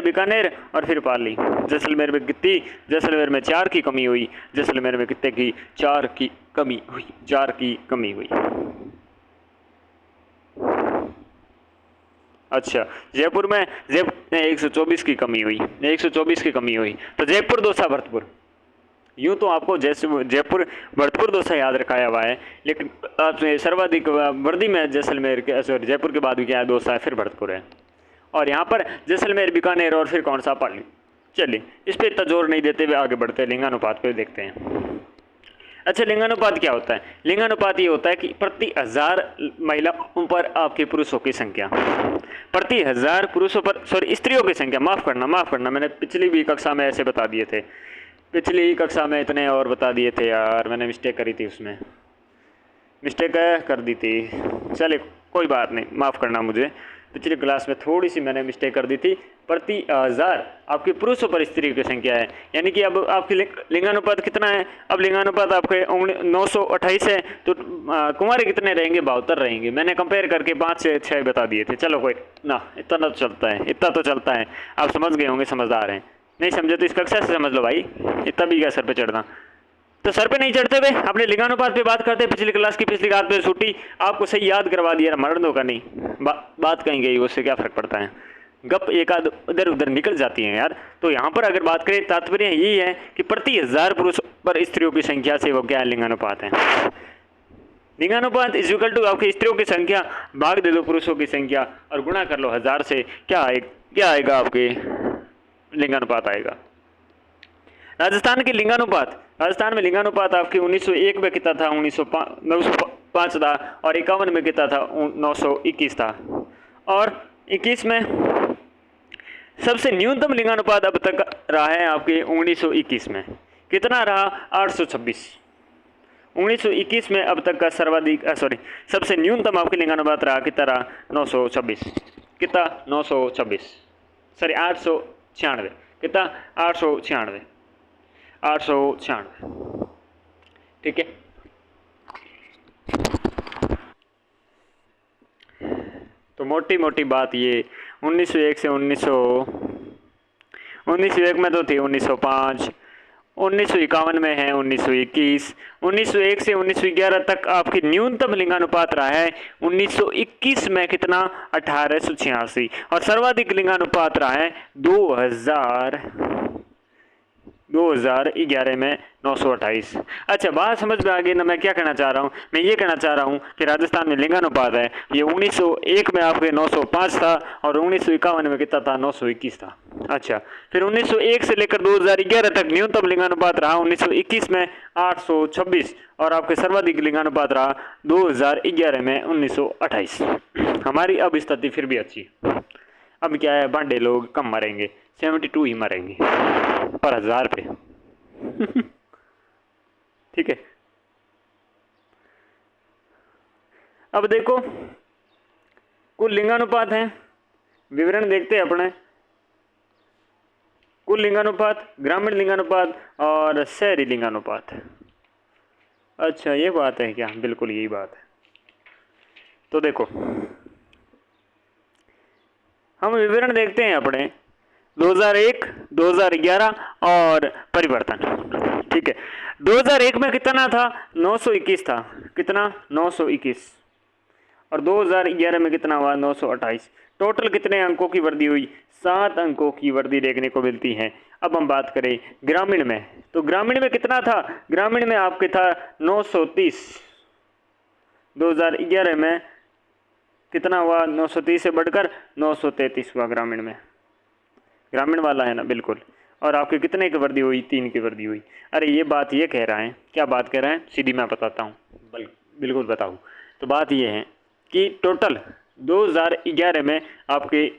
बीकानेर और फिर पाली। जैसलमेर में कितनी? जैसलमेर में 4 की कमी हुई। जैसलमेर में कितने की? 4 की कमी हुई। 4 की कमी हुई। अच्छा, जयपुर में 124 की कमी हुई। 124 की कमी हुई। तो जयपुर, दौसा, भरतपुर। यूँ तो आपको जयपुर, भरतपुर, दौसा याद रखाया हुआ है, लेकिन आपने सर्वाधिक वृद्धि में जैसलमेर के, सॉरी, जयपुर के बाद भी क्या है? दौसा है, फिर भरतपुर है। और यहाँ पर जैसलमेर, बीकानेर और फिर कौन सा? पाली। चलिए, इस पर इतना जोर नहीं देते हुए आगे बढ़ते हैं, लिंगानुपात पे देखते हैं। अच्छा, लिंगानुपात क्या होता है? लिंगानुपात ये होता है कि प्रति 1000 महिलाओं पर आपके पुरुषों की संख्या, प्रति 1000 पुरुषों पर, सॉरी, स्त्रियों की संख्या, माफ़ करना, मैंने पिछली भी कक्षा में ऐसे बता दिए थे, पिछली कक्षा में इतने और बता दिए थे यार, मैंने मिस्टेक करी थी, उसमें मिस्टेक कर दी थी। चलिए कोई बात नहीं, माफ़ करना मुझे, पिछली क्लास में थोड़ी सी मैंने मिस्टेक कर दी थी। प्रति 1000 आपके पुरुषों पर स्त्री की संख्या है, यानी कि अब आपकी लिंगानुपात कितना है? अब लिंगानुपात आपके 928 है, तो कुंवारे कितने रहेंगे? 72 रहेंगे। मैंने कंपेयर करके 5 से 6 बता दिए थे। चलो कोई ना, इतना तो चलता है, आप समझ गए होंगे, समझदार हैं। नहीं समझे तो इस कक्षा से समझ लो भाई, इतना भी क्या सर पे चढ़ना। तो सर पे नहीं चढ़ते हुए अपने लिंगानुपात पे बात करते, पिछली क्लास की पिछली बात पे छुट्टी आपको सही याद करवा दिया, मर्दों का नहीं। बात कहीं गई, उससे क्या फ़र्क पड़ता है, गप एक आध इधर उधर निकल जाती है यार। तो यहाँ पर अगर बात करें, तात्पर्य यही है कि प्रति 1000 पुरुष पर स्त्रियों की संख्या से वो क्या है? लिंगानुपात है। लिंगानुपात इज इक्वल टू आपकी स्त्रियों की संख्या भाग दे दो पुरुषों की संख्या और गुणा कर लो 1000 से, क्या आएगा? आपके लिंगानुपात आएगा। राजस्थान के लिंगानुपात, राजस्थान में लिंगानुपात आपके 1901 में कितना था? 905 था, और 51 में कितना था? 921 था, और 21 में सबसे न्यूनतम लिंगानुपात अब तक रहा है आपके 1921 में, कितना रहा? 826। 1921 में अब तक का सर्वाधिक, सबसे न्यूनतम आपके लिंगानुपात रहा, कितना रहा? 926। कितना? 926, सॉरी 896। कितना? 896। ठीक है। तो मोटी मोटी बात ये 1901 से 1901 में तो थी 1905, 1951 में है 1921, 1901 से 1911 तक आपकी न्यूनतम लिंगानुपात रहा है। 1921 में कितना? 1886, और सर्वाधिक लिंगानुपात रहा है 2011 में 928। अच्छा, बात समझ में आ गई ना मैं क्या कहना चाह रहा हूँ? मैं ये कहना चाह रहा हूँ कि राजस्थान में लिंगानुपात है, ये 1901 में आपके 905 था, और 1951 में कितना था? 921 था। अच्छा, फिर 1901 से लेकर 2011 तक न्यूनतम लिंगानुपात रहा 1921 में 826, और आपके सर्वाधिक लिंगानुपात रहा 2011 में 1928। हमारी अब स्थिति फिर भी अच्छी। अब क्या है, बांडे लोग कम मरेंगे, 72 ही मरेंगे पर 1000 पे। ठीक है। अब देखो कुल लिंगानुपात है, विवरण देखते हैं अपने। कुल लिंगानुपात, ग्रामीण लिंगानुपात और शहरी लिंगानुपात। अच्छा, ये बात है क्या? बिल्कुल यही बात है। तो देखो हम विवरण देखते हैं अपने 2001, 2011 और परिवर्तन। ठीक है, 2001 में कितना था? 921 था। कितना? 921। और 2011 में कितना हुआ? 928। टोटल कितने अंकों की वृद्धि हुई? 7 अंकों की वृद्धि देखने को मिलती है। अब हम बात करें ग्रामीण में, तो ग्रामीण में कितना था? ग्रामीण में आपके था 930। 2011 में कितना हुआ? 930 से बढ़कर 933 हुआ ग्रामीण में। ग्रामीण वाला है ना, बिल्कुल। और आपके कितने की वृद्धि हुई? 3 की वृद्धि हुई। अरे ये बात ये कह रहा है, क्या बात कह रहा है? सीधी मैं बताता हूँ, बिल्कुल बताऊँ। तो बात ये है कि टोटल 2011 में आपके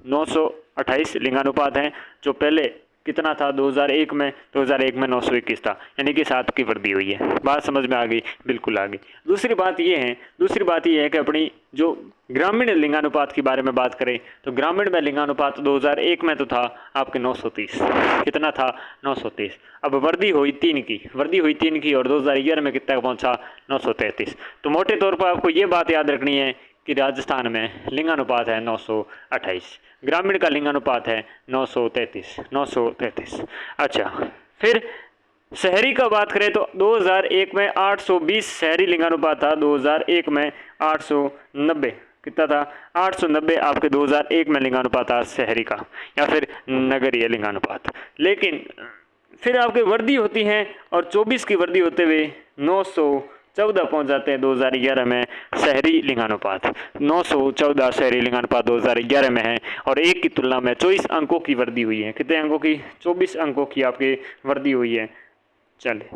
928 लिंगानुपात हैं, जो पहले कितना था 2001 में? 2001 में 921 था, यानी कि 7 की वृद्धि हुई है। बात समझ में आ गई? बिल्कुल आ गई। दूसरी बात ये है कि अपनी जो ग्रामीण लिंगानुपात के बारे में बात करें तो ग्रामीण में लिंगानुपात 2001 में तो था आपके 930। कितना था? 930। अब वृद्धि हुई 3 की और 2011 में कितना पहुंचा? 933। तो मोटे तौर पर आपको ये बात याद रखनी है कि राजस्थान में लिंगानुपात है 928, ग्रामीण का लिंगानुपात है 933। अच्छा, फिर शहरी का बात करें तो 2001 में 820 शहरी लिंगानुपात था। 2001 में 890 कितना था? 890 आपके 2001 में लिंगानुपात था शहरी का, या फिर नगरीय लिंगानुपात। लेकिन फिर आपके वृद्धि होती है और 24 की वृद्धि होते हुए 914 पहुंच जाते हैं 2011 में शहरी लिंगानुपात। 914 शहरी लिंगानुपात 2011 में है और एक की तुलना में 24 अंकों की वृद्धि हुई है। कितने अंकों की? 24 अंकों की आपकी वृद्धि हुई है। चलिए,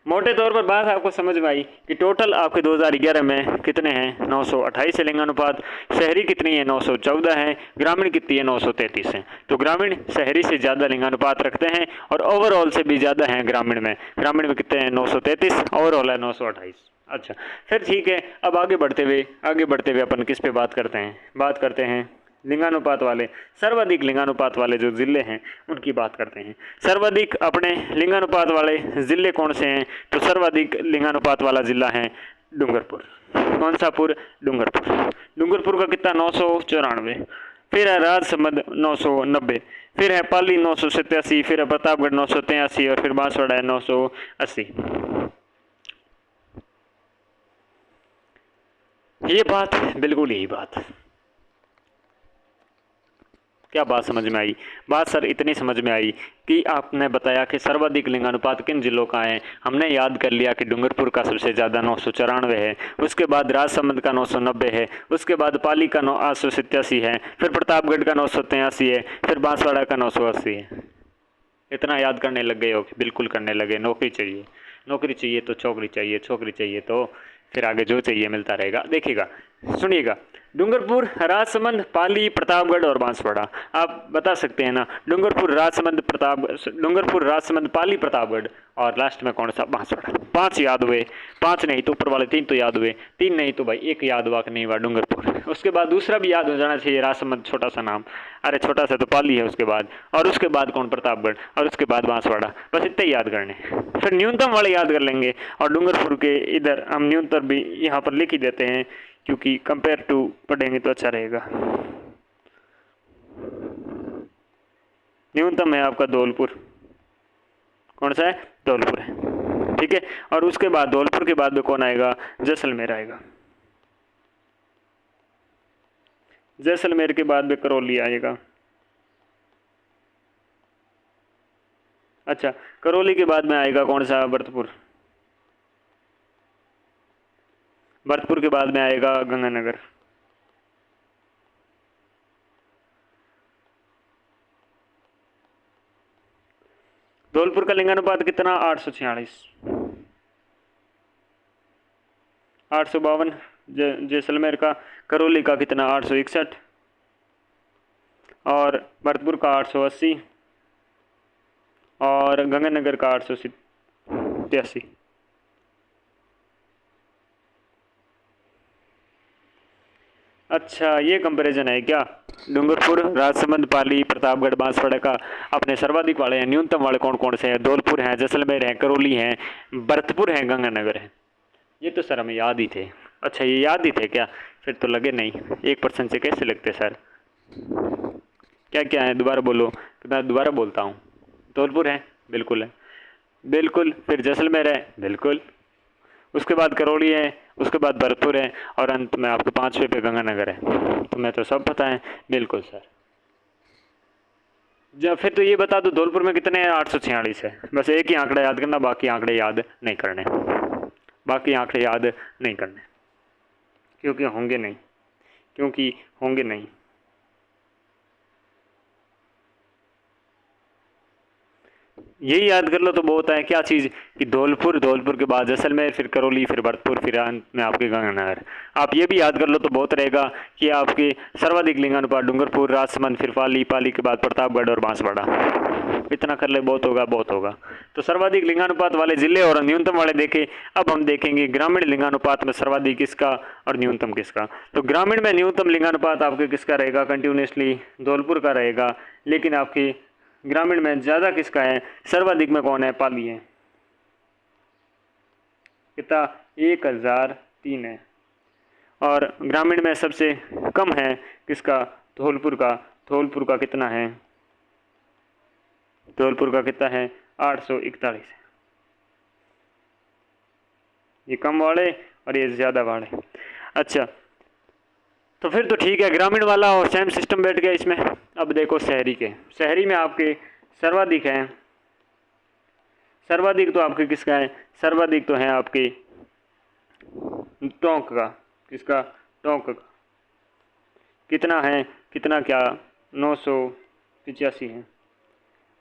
मोटे तौर पर बात आपको समझ में आई कि टोटल आपके 2011 में कितने हैं? 928 है लिंगानुपात। शहरी कितनी है? 914 है। ग्रामीण कितनी है? 933 है। तो ग्रामीण शहरी से ज़्यादा लिंगानुपात रखते हैं और ओवरऑल से भी ज़्यादा हैं ग्रामीण में कितने हैं? 933, ओवरऑल है 928। अच्छा, फिर ठीक है, अब आगे बढ़ते हुए अपन किस पे बात करते हैं लिंगानुपात वाले, सर्वाधिक लिंगानुपात वाले जो ज़िले हैं उनकी बात करते हैं। सर्वाधिक अपने लिंगानुपात वाले ज़िले कौन से हैं? तो सर्वाधिक लिंगानुपात वाला ज़िला है डूंगरपुर। कौन सा पुर? डूंगरपुर का कितना? 994। फिर है राजसमंद 990, फिर है पाली 987, फिर है प्रतापगढ़ 983 और फिर बांसवाड़ा है 980। ये बात, बिल्कुल यही बात। क्या बात समझ में आई? बात सर इतनी समझ में आई कि आपने बताया कि सर्वाधिक लिंगानुपात किन जिलों का है। हमने याद कर लिया कि डूंगरपुर का सबसे ज़्यादा 994 है, उसके बाद राजसमंद का 990 है, उसके बाद पाली का 887 है, फिर प्रतापगढ़ का 983 है, फिर बांसवाड़ा का 980 है। इतना याद करने लग गए हो? बिल्कुल करने लगे। नौकरी चाहिए तो छोकरी चाहिए तो फिर आगे जो चाहिए मिलता रहेगा। देखिएगा, सुनिएगा, डूंगरपुर, राजसमंद, पाली, प्रतापगढ़ और बांसवाड़ा। आप बता सकते हैं ना, डूंगरपुर, राजसमंद, पाली, प्रतापगढ़ और लास्ट में कौन सा? बांसवाड़ा। 5 याद हुए। 5 नहीं तो ऊपर वाले 3 तो याद हुए। 3 नहीं तो भाई एक याद हुआ कि नहीं हुआ? डूंगरपुर। उसके बाद दूसरा भी याद हो जाना चाहिए, राजसमंद छोटा सा नाम, अरे छोटा सा तो पाली है उसके बाद, और उसके बाद कौन? प्रतापगढ़, और उसके बाद बांसवाड़ा। बस इतने याद करने, फिर न्यूनतम वाले याद कर लेंगे। और डूंगरपुर के इधर हम न्यूनतम भी यहाँ पर लिख ही देते हैं क्योंकि कंपेयर टू पढ़ेंगे तो अच्छा रहेगा। न्यूनतम है आपका धौलपुर। कौन सा है? धौलपुर है, ठीक है। और उसके बाद धौलपुर के बाद में कौन आएगा? जैसलमेर आएगा। जैसलमेर के बाद में करौली आएगा। अच्छा, करौली के बाद में आएगा कौन सा? भरतपुर। भरतपुर के बाद में आएगा गंगानगर। धौलपुर का लिंगानुपात कितना? 846। 852 जैसलमेर का। करौली का कितना? 861 और भरतपुर का 880 और गंगानगर का 883। अच्छा, ये कंपैरिजन है क्या? डूंगरपुर, राजसमंद, पाली, प्रतापगढ़, बांसवाड़ा का अपने सर्वाधिक वाले हैं। न्यूनतम वाले कौन कौन से हैं? धौलपुर हैं, जैसलमेर हैं, करौली हैं, भरतपुर हैं, गंगानगर है। ये तो सर हमें याद ही थे। अच्छा, ये याद ही थे क्या? फिर तो लगे नहीं। 1% से कैसे लगते सर? क्या क्या है? दोबारा बोलो। मैं दोबारा बोलता हूँ। धौलपुर है, बिल्कुल है, बिल्कुल। फिर जैसलमेर है, बिल्कुल। उसके बाद करौली है, उसके बाद भरतपुर है और अंत में आपके 5वें पे गंगानगर है। तुम्हें तो सब पता है। बिल्कुल सर। जब फिर तो ये बता दो धौलपुर में कितने हैं? 846 है। बस एक ही आंकड़ा याद करना, बाकी आंकड़े याद नहीं करने, क्योंकि होंगे नहीं। यही याद कर लो तो बहुत है। क्या चीज़ कि धौलपुर, धौलपुर के बाद जैसलमेर, फिर करौली, फिर भरतपुर, फिर अंत में आपके गंगानगर। आप ये भी याद कर लो तो बहुत रहेगा कि आपके सर्वाधिक लिंगानुपात डूंगरपुर, राजसमंद, फिर पाली, पाली के बाद प्रतापगढ़ और बांसवाड़ा। इतना कर ले, बहुत होगा, बहुत होगा। तो सर्वाधिक लिंगानुपात वाले जिले और न्यूनतम वाले देखे। अब हम देखेंगे ग्रामीण लिंगानुपात में सर्वाधिक किसका और न्यूनतम किसका। तो ग्रामीण में न्यूनतम लिंगानुपात आपके किसका रहेगा, कंटिन्यूसली धौलपुर का रहेगा। लेकिन आपके ग्रामीण में ज़्यादा किसका है, सर्वाधिक में कौन है, पाली है। कितना, 1003 है। और ग्रामीण में सबसे कम है किसका, धौलपुर का। धौलपुर का कितना है, धौलपुर का कितना है, 841 है। ये कम वाले और ये ज़्यादा वाले। अच्छा, तो फिर तो ठीक है, ग्रामीण वाला और सेम सिस्टम बैठ गया इसमें। अब देखो शहरी के, शहरी में आपके सर्वाधिक हैं। सर्वाधिक तो आपके किसका है, सर्वाधिक तो है आपके टोंक का। किसका, टोंक का। कितना है, कितना क्या, 985 है।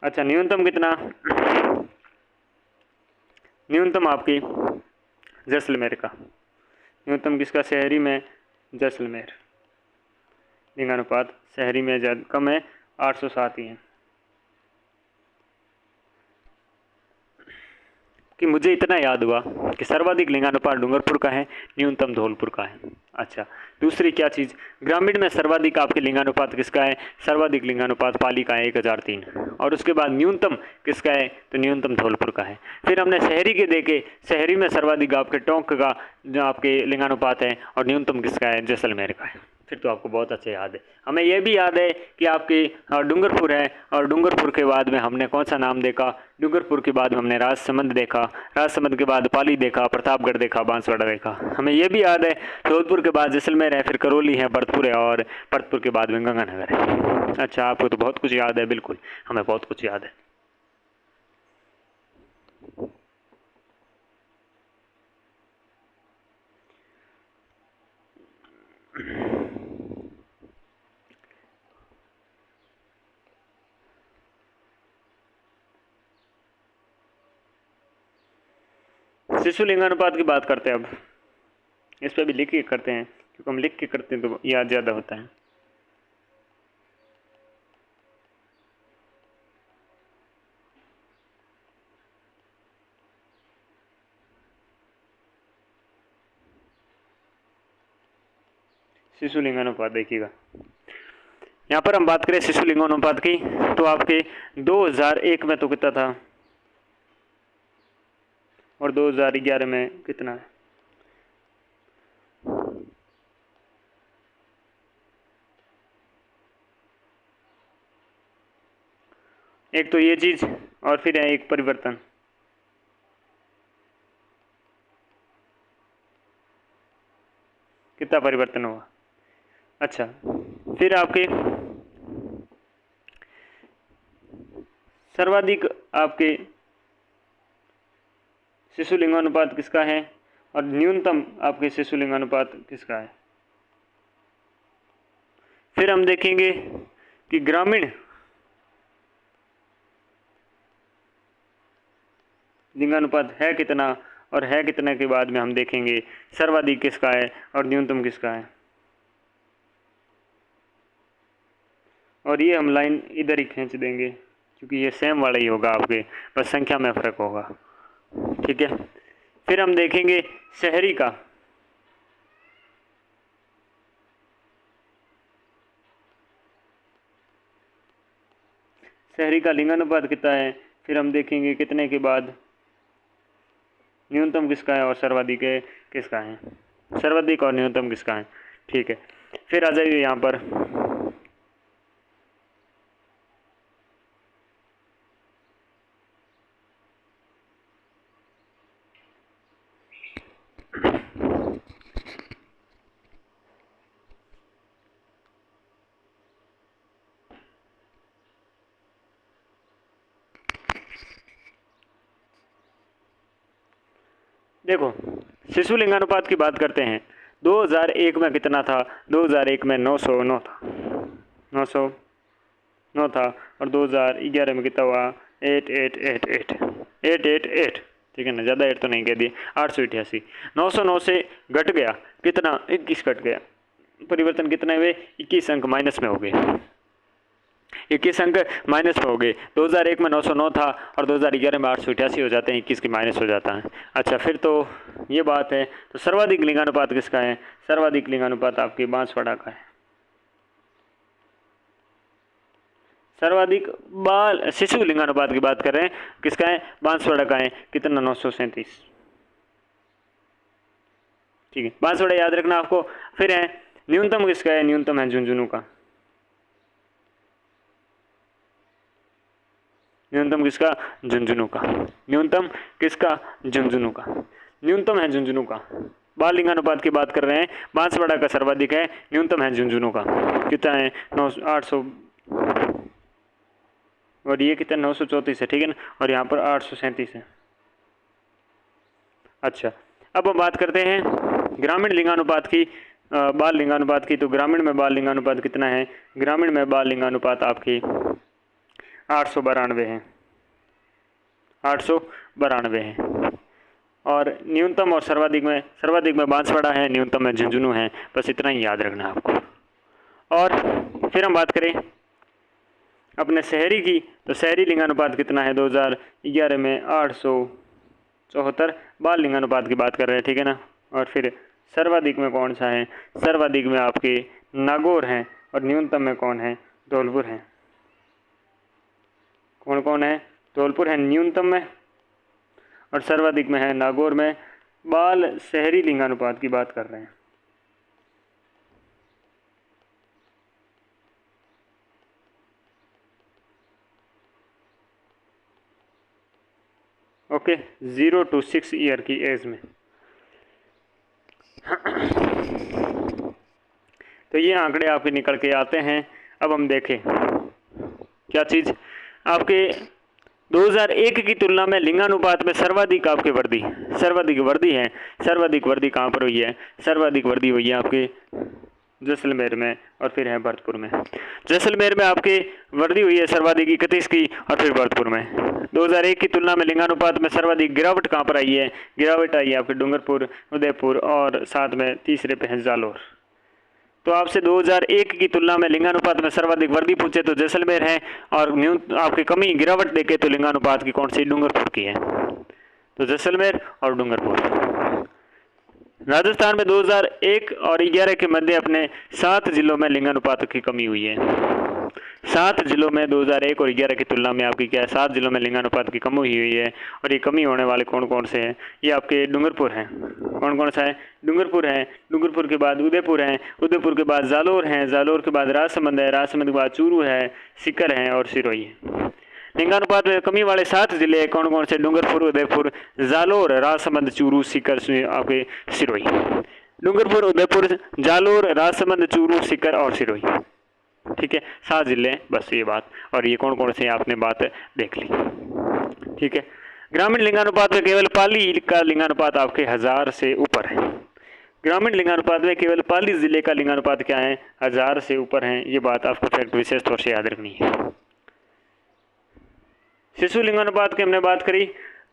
अच्छा, न्यूनतम कितना, न्यूनतम आपकी जैसलमेर का। न्यूनतम किसका, शहरी में जैसलमेर। लिंगानुपात शहरी में ज़्यादा कम है, 807 ही है। कि मुझे इतना याद हुआ कि सर्वाधिक लिंगानुपात डूंगरपुर का है, न्यूनतम धौलपुर का है। अच्छा, दूसरी क्या चीज़, ग्रामीण में सर्वाधिक आपके लिंगानुपात किसका है, सर्वाधिक लिंगानुपात पाली का है, 1003। और उसके बाद न्यूनतम किसका है, तो न्यूनतम धौलपुर का है। फिर हमने शहरी के देखे, शहरी में सर्वाधिक आपके टोंक का जो आपके लिंगानुपात है, और न्यूनतम किसका है, जैसलमेर का है। फिर तो आपको बहुत अच्छे याद है। हमें यह भी याद है कि आपके डूंगरपुर है, और डूंगरपुर के बाद में हमने कौन सा नाम देखा, डूंगरपुर के बाद में हमने राजसमंद देखा, राजसमंद के बाद पाली देखा, प्रतापगढ़ देखा, बांसवाड़ा देखा। हमें यह भी याद है जोधपुर के बाद जैसलमेर है, फिर करौली है, भरतपुर है, और भरतपुर के बाद में गंगानगर है। अच्छा, आपको तो बहुत कुछ याद है। बिल्कुल, हमें बहुत कुछ याद है। शिशु लिंगानुपात की बात करते हैं अब। इस पर भी लिख के करते हैं, क्योंकि हम लिख के करते हैं तो याद ज़्यादा होता है। शिशु लिंगानुपात देखिएगा, यहाँ पर हम बात करें शिशु लिंगानुपात की, तो आपके 2001 में तो कितना था, और 2011 में कितना है। एक तो ये चीज़, और फिर है एक परिवर्तन। कितना परिवर्तन हुआ। अच्छा, फिर आपके सर्वाधिक आपके शिशु लिंगानुपात किसका है, और न्यूनतम आपके शिशु लिंगानुपात किसका है। फिर हम देखेंगे कि ग्रामीण लिंगानुपात है कितना, और है कितने के बाद में हम देखेंगे सर्वाधिक किसका है और न्यूनतम किसका है। और ये हम लाइन इधर ही खींच देंगे, क्योंकि ये सेम वाला ही होगा आपके, बस संख्या में फ़र्क होगा। ठीक है, फिर हम देखेंगे शहरी का। शहरी का लिंगानुपात कितना है, फिर हम देखेंगे कितने के बाद न्यूनतम किसका है और सर्वाधिक है किसका है, सर्वाधिक और न्यूनतम किसका है। ठीक है, फिर आ जाइए यहाँ पर देखो, शिशु लिंगानुपात की बात करते हैं। 2001 में कितना था, 2001 में 909 था, 909 था। और 2011 में कितना हुआ, 888, ठीक है ना, ज़्यादा 8 तो नहीं कह दिए। 888, 909 से घट गया कितना, 21 घट गया, परिवर्तन कितने हुए, 21 अंक माइनस में हो गए, 21 अंक माइनस में हो गए। 2001 में 909 था और 2011 में 888 हो जाते हैं, 21 की माइनस हो जाता है। अच्छा, फिर तो ये बात है, तो सर्वाधिक लिंगानुपात किसका है, सर्वाधिक लिंगानुपात आपकी बांसवाड़ा का है। सर्वाधिक बाल शिशु लिंगानुपात की बात कर रहे हैं, किसका है, बांसवाड़ा का है, कितना, 937, ठीक है, बांसवाड़ा याद रखना आपको। फिर है न्यूनतम किसका है, न्यूनतम है झुंझुनू का, न्यूनतम किसका, झुंझुनू का, न्यूनतम किसका, झुंझुनू का, न्यूनतम है झुंझुनू का। बाल लिंगानुपात की बात कर रहे हैं, बांसवाड़ा का सर्वाधिक है, न्यूनतम है झुंझुनू का, कितना है, 800, और ये कितना, 934 है, ठीक है ना, और यहाँ पर 837 है। अच्छा, अब हम बात करते हैं ग्रामीण लिंगानुपात की, बाल लिंगानुपात की। तो ग्रामीण में बाल लिंगानुपात कितना है, ग्रामीण में बाल लिंगानुपात आपकी 892 है, 892 है। और न्यूनतम और सर्वाधिक में बांसवाड़ा है, न्यूनतम में झुंझुनू है, बस इतना ही याद रखना आपको। और फिर हम बात करें अपने शहरी की, तो शहरी लिंगानुपात कितना है, 2011 में 874 बाल लिंगानुपात की बात कर रहे हैं, ठीक है ना। और फिर सर्वाधिक में कौन सा है, सर्वाधिक में आपके नागौर हैं, और न्यूनतम में कौन है, धौलपुर है। कौन कौन है, धौलपुर है न्यूनतम में, और सर्वाधिक में है नागौर में। बाल शहरी लिंगानुपात की बात कर रहे हैं। ओके, 0 to 6 ईयर की एज में। तो ये आंकड़े आपके निकल के आते हैं। अब हम देखें क्या चीज़, आपके 2001 की तुलना में लिंगानुपात में सर्वाधिक आपके वृद्धि, सर्वाधिक वृद्धि है। सर्वाधिक वृद्धि कहाँ पर हुई है, सर्वाधिक वृद्धि हुई है आपके जैसलमेर में, और फिर है भरतपुर में। जैसलमेर में आपके वृद्धि हुई है सर्वाधिक 31 की, और फिर भरतपुर में। 2001 की तुलना में लिंगानुपात में सर्वाधिक गिरावट कहाँ पर आई है, गिरावट आई है आपके डूंगरपुर, उदयपुर, और साथ में तीसरे पे है जालोर। तो आपसे 2001 की तुलना में लिंगानुपात में सर्वाधिक वृद्धि पूछे तो जैसलमेर है, और न्यून आपकी कमी गिरावट देखे तो लिंगानुपात की कौन सी, डूंगरपुर की है। तो जैसलमेर और डूंगरपुर। राजस्थान में 2001 और 11 के मध्य अपने 7 जिलों में लिंगानुपात की कमी हुई है। 7 जिलों में 2001 और 11 की तुलना में आपकी क्या है, 7 जिलों में लिंगानुपात की कमी हुई है। और ये कमी होने वाले कौन कौन से हैं, ये आपके डूंगरपुर हैं। कौन कौन सा है, डूंगरपुर है, डूंगरपुर के बाद उदयपुर है, उदयपुर के बाद जालोर है, जालोर के बाद राजसमंद है, राजसमंद के बाद चूरू है, सीकर है, और सिरोही है। लिंगानुपात में कमी वाले 7 जिले कौन कौन से, डूंगरपुर, उदयपुर, जालोर, राजसमंद, चूरू, सीकर, आपके सिरोही। डूंगरपुर, उदयपुर, जालोर, राजसमंद, चूरू, सीकर और सिरोही, ठीक है, 7 जिले, बस ये बात। और ये कौन कौन से आपने बात देख ली, ठीक है। ग्रामीण लिंगानुपात में केवल पाली का लिंगानुपात आपके 1000 से ऊपर है। ग्रामीण लिंगानुपात में केवल पाली जिले का लिंगानुपात क्या है, 1000 से ऊपर है। ये बात आपको फैक्ट विशेष तौर से याद रखनी है। शिशु लिंगानुपात की हमने बात करी,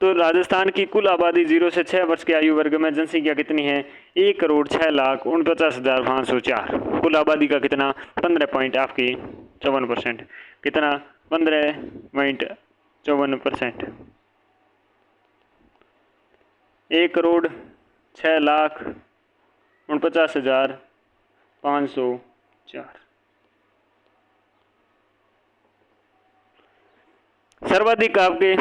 तो राजस्थान की कुल आबादी 0 से 6 वर्ष के आयु वर्ग में जनसंख्या कितनी है, 1,06,49,504। कुल आबादी का कितना, 15.54%, कितना, 15.54%। 1,06,49,504। सर्वाधिक आपके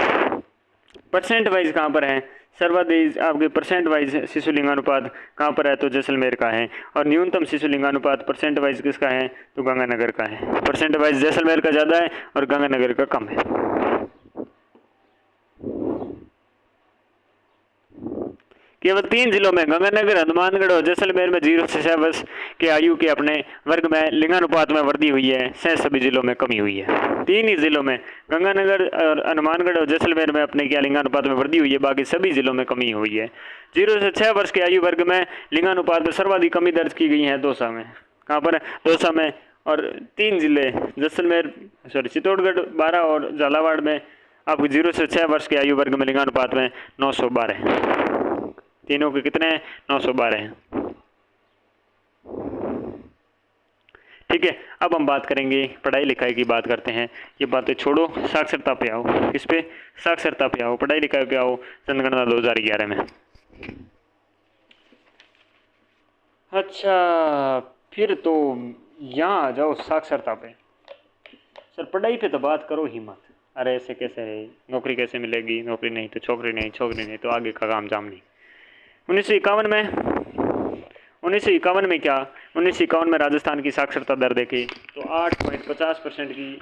परसेंट वाइज कहाँ पर है, सर्वाधिक आपके परसेंट वाइज शिशु लिंगानुपात कहाँ पर है, तो जैसलमेर का है। और न्यूनतम शिशु लिंगानुपात परसेंट वाइज किसका है, तो गंगानगर का है। परसेंट वाइज जैसलमेर का ज़्यादा है और गंगानगर का कम है। केवल 3 जिलों में, गंगानगर, हनुमानगढ़ और जैसलमेर में 0 से 6 वर्ष के आयु के अपने वर्ग में लिंगानुपात में वृद्धि हुई है। शेष सभी जिलों में कमी हुई है। 3 ही जिलों में, गंगानगर और हनुमानगढ़ और जैसलमेर में अपने क्या लिंगानुपात में वृद्धि हुई है, बाकी सभी जिलों में कमी हुई है। 0 से 6 वर्ष के आयु वर्ग में लिंगानुपात में सर्वाधिक कमी दर्ज की गई है दौसा में। कहाँ पर, दौसा में। और 3 जिले जैसलमेर, चित्तौड़गढ़, बारा और झालावाड़ में आपको 0 से 6 वर्ष के आयु वर्ग में लिंगानुपात में 912 तीनों के कितने हैं? 912 हैं। ठीक है, अब हम बात करेंगे पढ़ाई लिखाई की बात करते हैं। ये बातें छोड़ो, साक्षरता पे आओ। किस पे? साक्षरता पे आओ, पढ़ाई लिखाई पे आओ जनगणना 2011 में। अच्छा, फिर तो यहाँ आ जाओ साक्षरता पे। सर पढ़ाई पे तो बात करो ही मत। अरे ऐसे कैसे है, नौकरी कैसे मिलेगी, नौकरी नहीं तो छोकरी नहीं, छोकरी नहीं तो आगे का काम जाम नहीं। 1951 में क्या, 1951 में राजस्थान की साक्षरता दर देखी तो 8.50% की।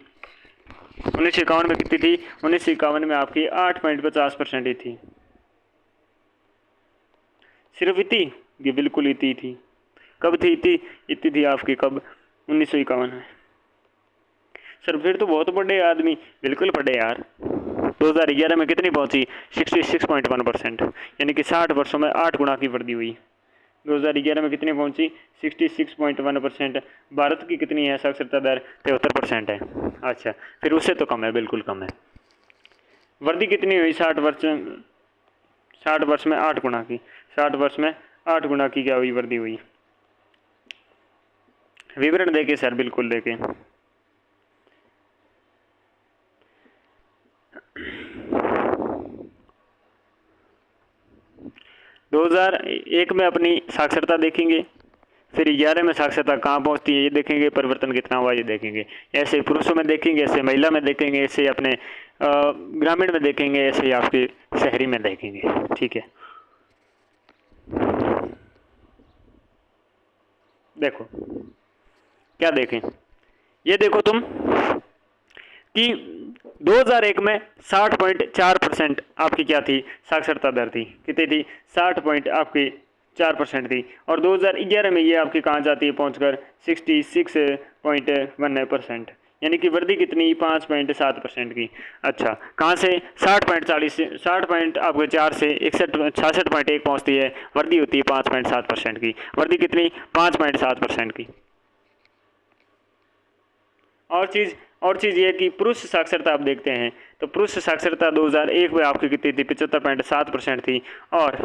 1951 में कितनी थी? 1951 में आपकी 8.50% ही थी। सिर्फ इतनी? ये बिल्कुल इतनी थी। कब थी इतनी थी आपकी? कब? 1951 में। सर फिर तो बहुत बड़े आदमी। बिल्कुल बड़े यार। 2011 में कितनी पहुंची? 66.1%, यानी कि 60 वर्षों में 8 गुना की वृद्धि हुई। 2011 में कितनी पहुंची? 66.1%। भारत की कितनी है साक्षरता दर? 73% है। अच्छा, फिर उससे तो कम है, बिल्कुल कम है। वृद्धि कितनी हुई? 60 वर्ष में 8 गुना की। 60 वर्ष में 8 गुना की क्या हुई? वृद्धि हुई। विवरण देखे सर, बिल्कुल देखे। दो 2001 में अपनी साक्षरता देखेंगे, फिर 11 में साक्षरता कहाँ पहुँचती है ये देखेंगे, परिवर्तन कितना हुआ ये देखेंगे। ऐसे पुरुषों में देखेंगे, ऐसे महिला में देखेंगे, ऐसे अपने ग्रामीण में देखेंगे, ऐसे आपके शहरी में देखेंगे। ठीक है, देखो क्या देखें, ये देखो तुम कि 2001 में 60.4% आपकी क्या थी? साक्षरता दर थी। कितनी थी? 60.4% थी। और 2011 में ये आपकी कहाँ जाती है पहुँचकर? 66.1%, यानी कि वृद्धि कितनी? 5.7% की। अच्छा, कहाँ से? 60.4 से 66.1 पहुँचती है, वृद्धि होती है 5.7% की। वृद्धि कितनी? 5.7% की। और चीज़ ये कि पुरुष साक्षरता आप देखते हैं तो पुरुष साक्षरता 2001 में आपकी कितनी थी? 75.7% थी। और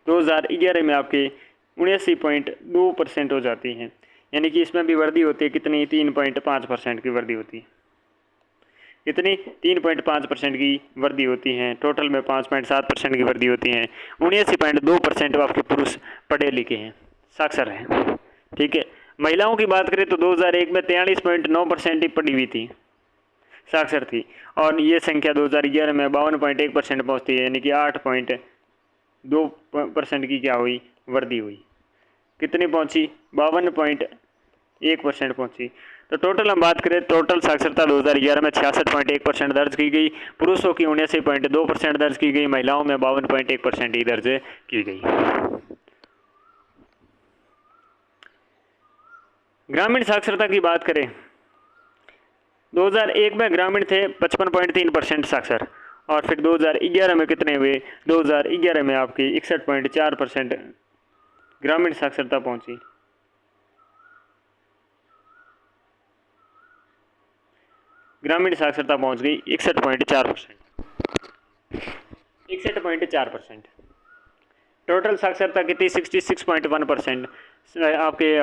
2011 में आपकी 79.2% हो जाती हैं, यानी कि इसमें भी वृद्धि होती है। कितनी? 3.5% की वृद्धि होती है। कितनी? 3.5% की वृद्धि होती है। टोटल में 5.7% की वृद्धि होती है। 79.2% आपके पुरुष पढ़े लिखे हैं, साक्षर हैं। ठीक है, महिलाओं की बात करें तो 2001 में 43.9% ही पढ़ी हुई थी, साक्षर थी। और ये संख्या 2011 में 52.1% पहुँचती है, यानी कि 8.2% की क्या हुई? वृद्धि हुई। कितनी पहुँची? 52.1% पहुँची। तो टोटल हम बात करें, टोटल साक्षरता 2011 में 66.1% दर्ज की गई, पुरुषों की 79.2% दर्ज की गई, महिलाओं में 52.1% ही दर्ज की गई। ग्रामीण साक्षरता की बात करें, 2001 में ग्रामीण थे 55.3% साक्षर, और फिर 2011 में कितने हुए? 2011 में आपकी 61.4% ग्रामीण साक्षरता पहुंची। ग्रामीण साक्षरता पहुंच गई 61.4%। टोटल साक्षरता कितनी? 66.1%। आपके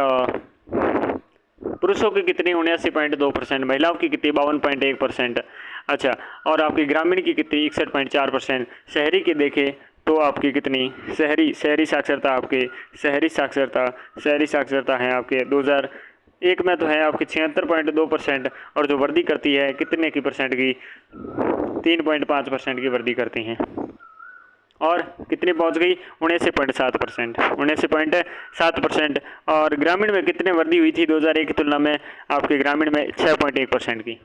पुरुषों की कितनी? 79.2%। महिलाओं की कितनी? 52.1%। अच्छा, और आपकी ग्रामीण की कितनी? 61.4%। शहरी की देखें तो आपकी कितनी? शहरी साक्षरता आपके शहरी साक्षरता है आपके 2001 में तो है आपकी 76.2%, और जो वृद्धि करती है कितने की परसेंट की? 3.5% की वृद्धि करती हैं। और कितनी पहुंच गई? 79.7%। और ग्रामीण में कितने वृद्धि हुई थी 2001 की तुलना में? आपके ग्रामीण में 6.1% की।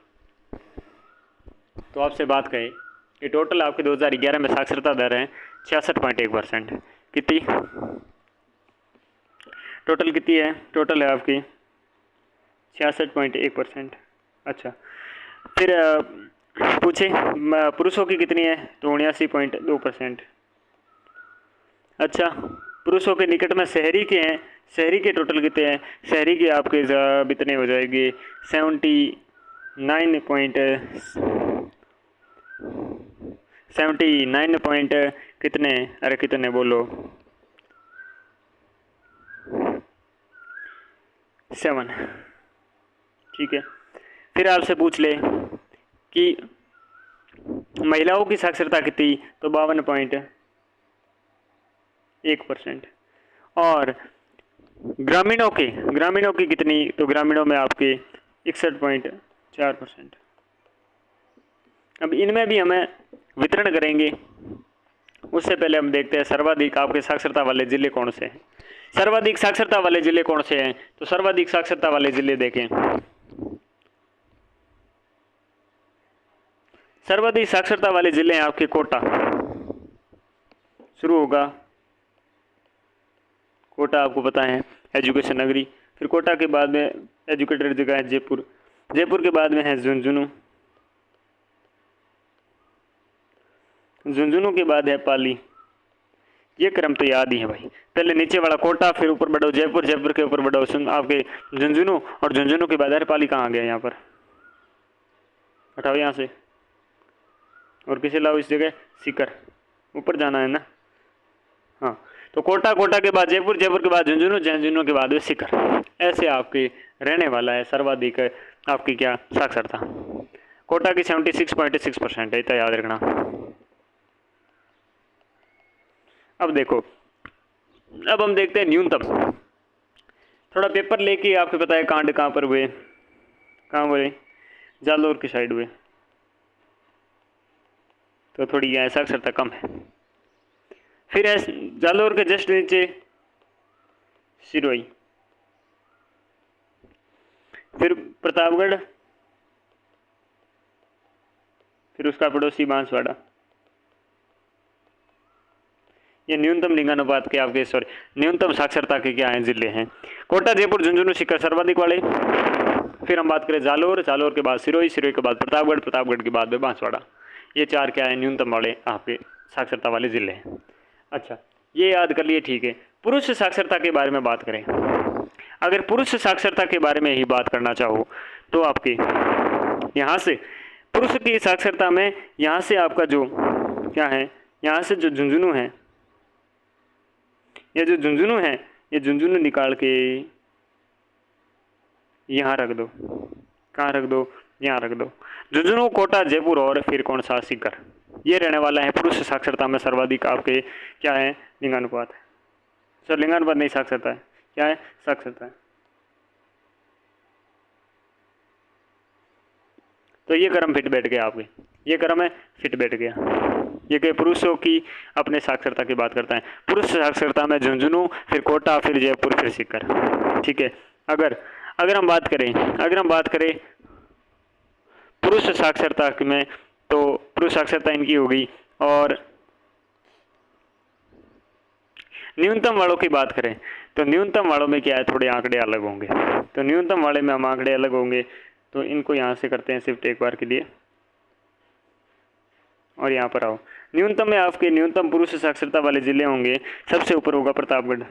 तो आपसे बात करें कि टोटल आपके 2011 में साक्षरता दर है 66.1%। कितनी? टोटल कितनी है? टोटल है आपकी 66.1%। अच्छा, फिर पूछे पुरुषों की कितनी है? तो 79.2%। अच्छा, पुरुषों के निकट में शहरी के हैं, शहरी के टोटल कितने हैं? शहरी के आपके कितने हो जाएंगे? 9.79 पॉइंट कितने, अरे कितने बोलो, 7। ठीक है, फिर आपसे पूछ ले कि महिलाओं की साक्षरता कितनी, तो 52.1%। और ग्रामीणों की कितनी, तो ग्रामीणों में आपके 61.4%। अब इनमें भी हमें वितरण करेंगे, उससे पहले हम देखते हैं सर्वाधिक आपके साक्षरता वाले जिले कौन से हैं। सर्वाधिक साक्षरता वाले जिले कौन से हैं, तो सर्वाधिक साक्षरता वाले जिले देखें, सर्वाधिक साक्षरता वाले जिले हैं आपके कोटा, शुरू होगा कोटा, आपको पता है एजुकेशन नगरी। फिर कोटा के बाद में एजुकेटेड जगह है जयपुर, जयपुर के बाद में है झुंझुनू, झुंझुनू के बाद है पाली। ये क्रम तो याद ही है भाई, पहले नीचे वाला कोटा, फिर ऊपर बढ़ो जयपुर, जयपुर के ऊपर बढ़ो आपके झुंझुनू, और झुंझुनू के बाद अरे पाली कहाँ आ गया यहाँ पर, हटाओ यहाँ से, और किसे लाओ इस जगह, सीकर, ऊपर जाना है ना। हाँ, तो कोटा, कोटा के बाद जयपुर, जयपुर के बाद झुंझुनू, झुंझुनू के बाद सीकर, ऐसे आपके रहने वाला है सर्वाधिक आपकी क्या साक्षरता। कोटा की 76.6% है, इतना याद रखना। अब देखो, अब हम देखते हैं न्यूनतम, थोड़ा पेपर लेके आपको पता है कांड कहाँ पर हुए, कहाँ हुए, जालौर की साइड हुए, तो थोड़ी यहाँ साक्षरता कम है। फिर है जालौर के जस्ट नीचे सिरोही, फिर प्रतापगढ़, फिर उसका पड़ोसी बांसवाड़ा। ये न्यूनतम लिंगानुपात के आपके न्यूनतम साक्षरता के क्या हैं जिले हैं, कोटा, जयपुर, झुंझुनू, सीकर सर्वाधिक वाले। फिर हम बात करें जालौर, जालौर के बाद सिरोही, सिरोही के बाद प्रतापगढ़, प्रतापगढ़ के बाद में बांसवाड़ा। ये 4 क्या है न्यूनतम वाले आपके साक्षरता वाले जिले हैं। अच्छा, ये याद कर लिए, ठीक है। पुरुष साक्षरता के बारे में बात करें, अगर पुरुष साक्षरता के बारे में ही बात करना चाहो तो आपके यहाँ से पुरुष की साक्षरता में यहाँ से आपका जो क्या है, यहाँ से जो झुंझुनू है, ये जो झुंझुनू है, ये झुंझुनू निकाल के यहाँ रख दो, कहाँ रख दो, यहाँ रख दो, झुंझुनू, कोटा, जयपुर और फिर कौन सा, सीकर। ये रहने वाला है पुरुष साक्षरता में सर्वाधिक आपके क्या है, लिंगानुपात है। सर लिंगानुपात नहीं, साक्षरता है, क्या है, साक्षरता है। तो ये क्रम फिट बैठ गया आपके, ये क्रम है फिट बैठ गया। ये कि पुरुषों की अपने साक्षरता की बात करता है, पुरुष साक्षरता में झुंझुनू, फिर कोटा, फिर जयपुर, फिर सीकर। ठीक है, अगर हम बात करें पुरुष साक्षरता में, तो पुरुष साक्षरता इनकी होगी, और न्यूनतम वालों की बात करें तो न्यूनतम वालों में क्या है, थोड़े आंकड़े अलग होंगे। तो न्यूनतम वाले में हम आंकड़े अलग होंगे, तो इनको यहाँ से करते हैं शिफ्ट एक बार के लिए, और यहाँ पर आओ। न्यूनतम में आपके न्यूनतम पुरुष साक्षरता वाले जिले होंगे, सबसे ऊपर होगा प्रतापगढ़।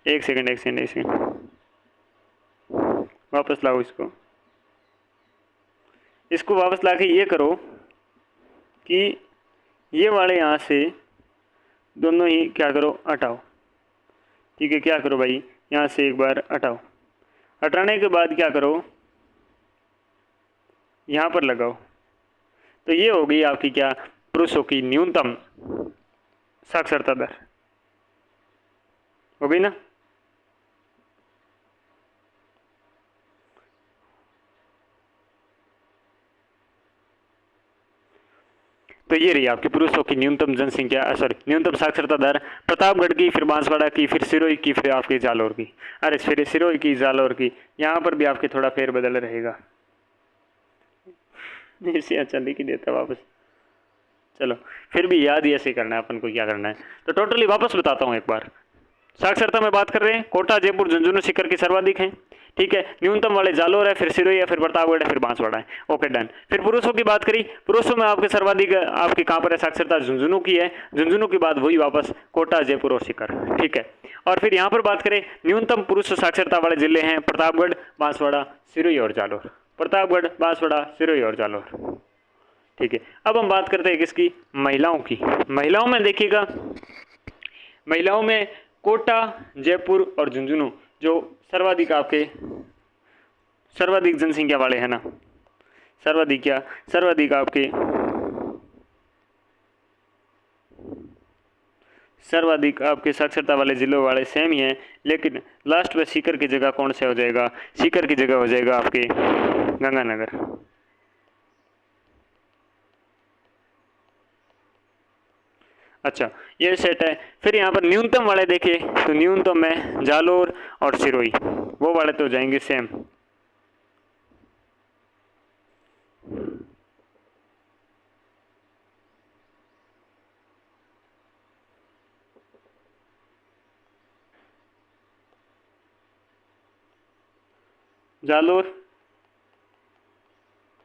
एक सेकंड वापस लाओ इसको वापस ला के ये करो कि ये वाले यहाँ से दोनों ही क्या करो, हटाओ। ठीक है, क्या करो भाई, यहाँ से एक बार हटाओ, हटाने के बाद क्या करो, यहाँ पर लगाओ। तो ये हो गई आपकी क्या, पुरुषों की न्यूनतम साक्षरता दर हो गई ना। तो ये रही आपकी पुरुषों की न्यूनतम जनसंख्या, न्यूनतम साक्षरता दर, प्रतापगढ़ की, फिर बांसवाड़ा की, फिर सिरोही की, फिर आपके जालौर की, अरे फिर सिरोही की, जालौर की। यहाँ पर भी आपके थोड़ा फेरबदल रहेगा, इसे अच्छा लिख ही देता वापस। चलो, फिर भी याद ही ऐसे करना है अपन को, क्या करना है। तो टोटली वापस बताता हूँ एक बार, साक्षरता में बात कर रहे हैं, कोटा, जयपुर, झुंझुनू, सीकर की सर्वाधिक हैं। ठीक है, न्यूनतम वाले जालौर है, फिर सिरोही है, फिर प्रतापगढ़ है, फिर बांसवाड़ा है। Okay done. फिर पुरुषों की बात करी, पुरुषों में आपके सर्वाधिक आपकी कहाँ पर है साक्षरता, झुंझुनू की है। झुंझुनू के बाद वही वापस कोटा, जयपुर और सीकर। ठीक है, और फिर यहाँ पर बात करें न्यूनतम पुरुष साक्षरता वाले जिले हैं प्रतापगढ़, बांसवाड़ा, सिरोही और जालोर। प्रतापगढ़, बांसवाड़ा, सिरोही और जालोर। ठीक है, अब हम बात करते हैं किसकी, महिलाओं की। महिलाओं में देखिएगा, महिलाओं में कोटा, जयपुर और झुंझुनू जो सर्वाधिक आपके सर्वाधिक जनसंख्या वाले हैं ना, सर्वाधिक क्या, सर्वाधिक आपके सर्वाधिक आपके साक्षरता वाले जिलों वाले सेम ही हैं, लेकिन लास्ट में सीकर की जगह कौन से हो जाएगा, सीकर की जगह हो जाएगा आपके गंगानगर। अच्छा, ये सेट है। फिर यहाँ पर न्यूनतम वाले देखिए, तो न्यूनतम में जालोर और सिरोही, वो वाले तो जाएंगे सेम। जालोर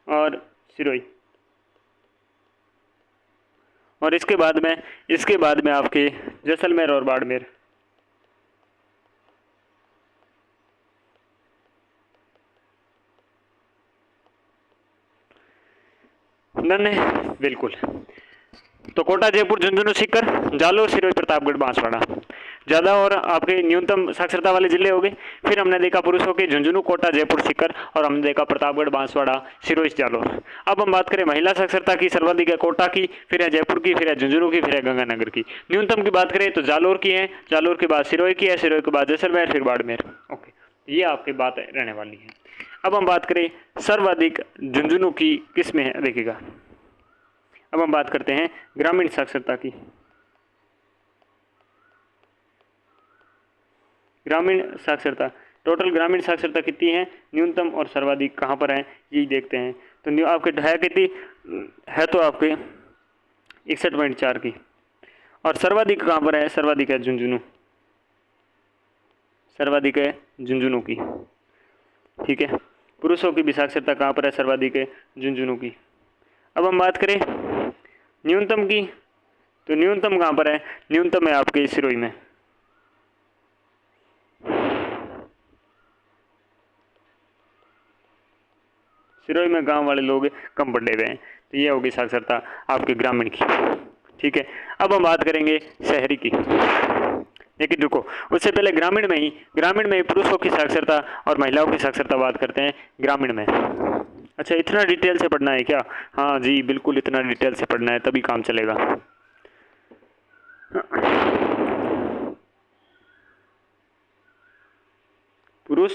और सिरोही, और इसके बाद में आपके जैसलमेर और बाड़मेर। डन है, बिल्कुल। तो कोटा, जयपुर, झुंझुनू, सीकर, जालोर, सिरोही, प्रतापगढ़, बांसवाड़ा ज़्यादा और आपके न्यूनतम साक्षरता वाले जिले हो गए। फिर हमने देखा पुरुषों के झुंझुनू, कोटा, जयपुर, सीकर, और हमने देखा प्रतापगढ़, बांसवाड़ा, सिरोही, जालोर। अब हम बात करें महिला साक्षरता की, सर्वाधिक है कोटा की, फिर है जयपुर की, फिर है झुंझुनू की, फिर है गंगानगर की। न्यूनतम की बात करें तो जालोर की है, जालोर के बाद सिरोही की है, सिरोही के बाद जैसलमेर, फिर बाड़मेर। ओके, ये आपकी बात रहने वाली है। अब हम बात करें सर्वाधिक झुंझुनू की किस में है, देखिएगा। अब हम बात करते हैं ग्रामीण साक्षरता की। ग्रामीण साक्षरता, टोटल ग्रामीण साक्षरता कितनी है, न्यूनतम और सर्वाधिक कहाँ पर है, यही देखते हैं। तो न्यू आपके है कितनी है, तो आपके 61.4 की। और सर्वाधिक कहाँ पर है, सर्वाधिक है झुंझुनू, सर्वाधिक है झुंझुनू की। ठीक है, पुरुषों की भी साक्षरता कहाँ पर है, सर्वाधिक है झुंझुनू की। अब हम बात करें न्यूनतम की, तो न्यूनतम कहाँ पर है, न्यूनतम है आपके सिरोही में। सिरोही में गांव वाले लोग कम पढ़े हुए हैं, तो ये होगी साक्षरता आपके ग्रामीण की। ठीक है, अब हम बात करेंगे शहरी की, लेकिन रुको, उससे पहले ग्रामीण में ही पुरुषों की साक्षरता और महिलाओं की साक्षरता बात करते हैं ग्रामीण में। अच्छा, इतना डिटेल से पढ़ना है क्या, हाँ जी बिल्कुल, इतना डिटेल से पढ़ना है, तभी काम चलेगा। पुरुष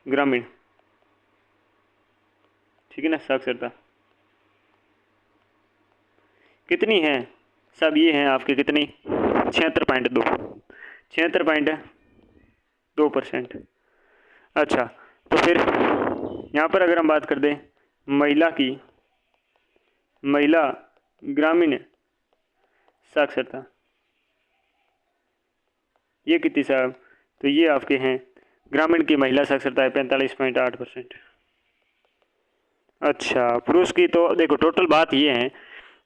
ग्रामीण, ठीक है ना, साक्षरता कितनी है, सब ये हैं आपके कितनी, 76.2, 76.2%। अच्छा, तो फिर यहाँ पर अगर हम बात कर दें महिला की, महिला ग्रामीण साक्षरता, ये कितनी साहब, तो ये आपके हैं ग्रामीण की महिला साक्षरता है 45.8%। अच्छा, पुरुष की तो देखो, टोटल बात ये है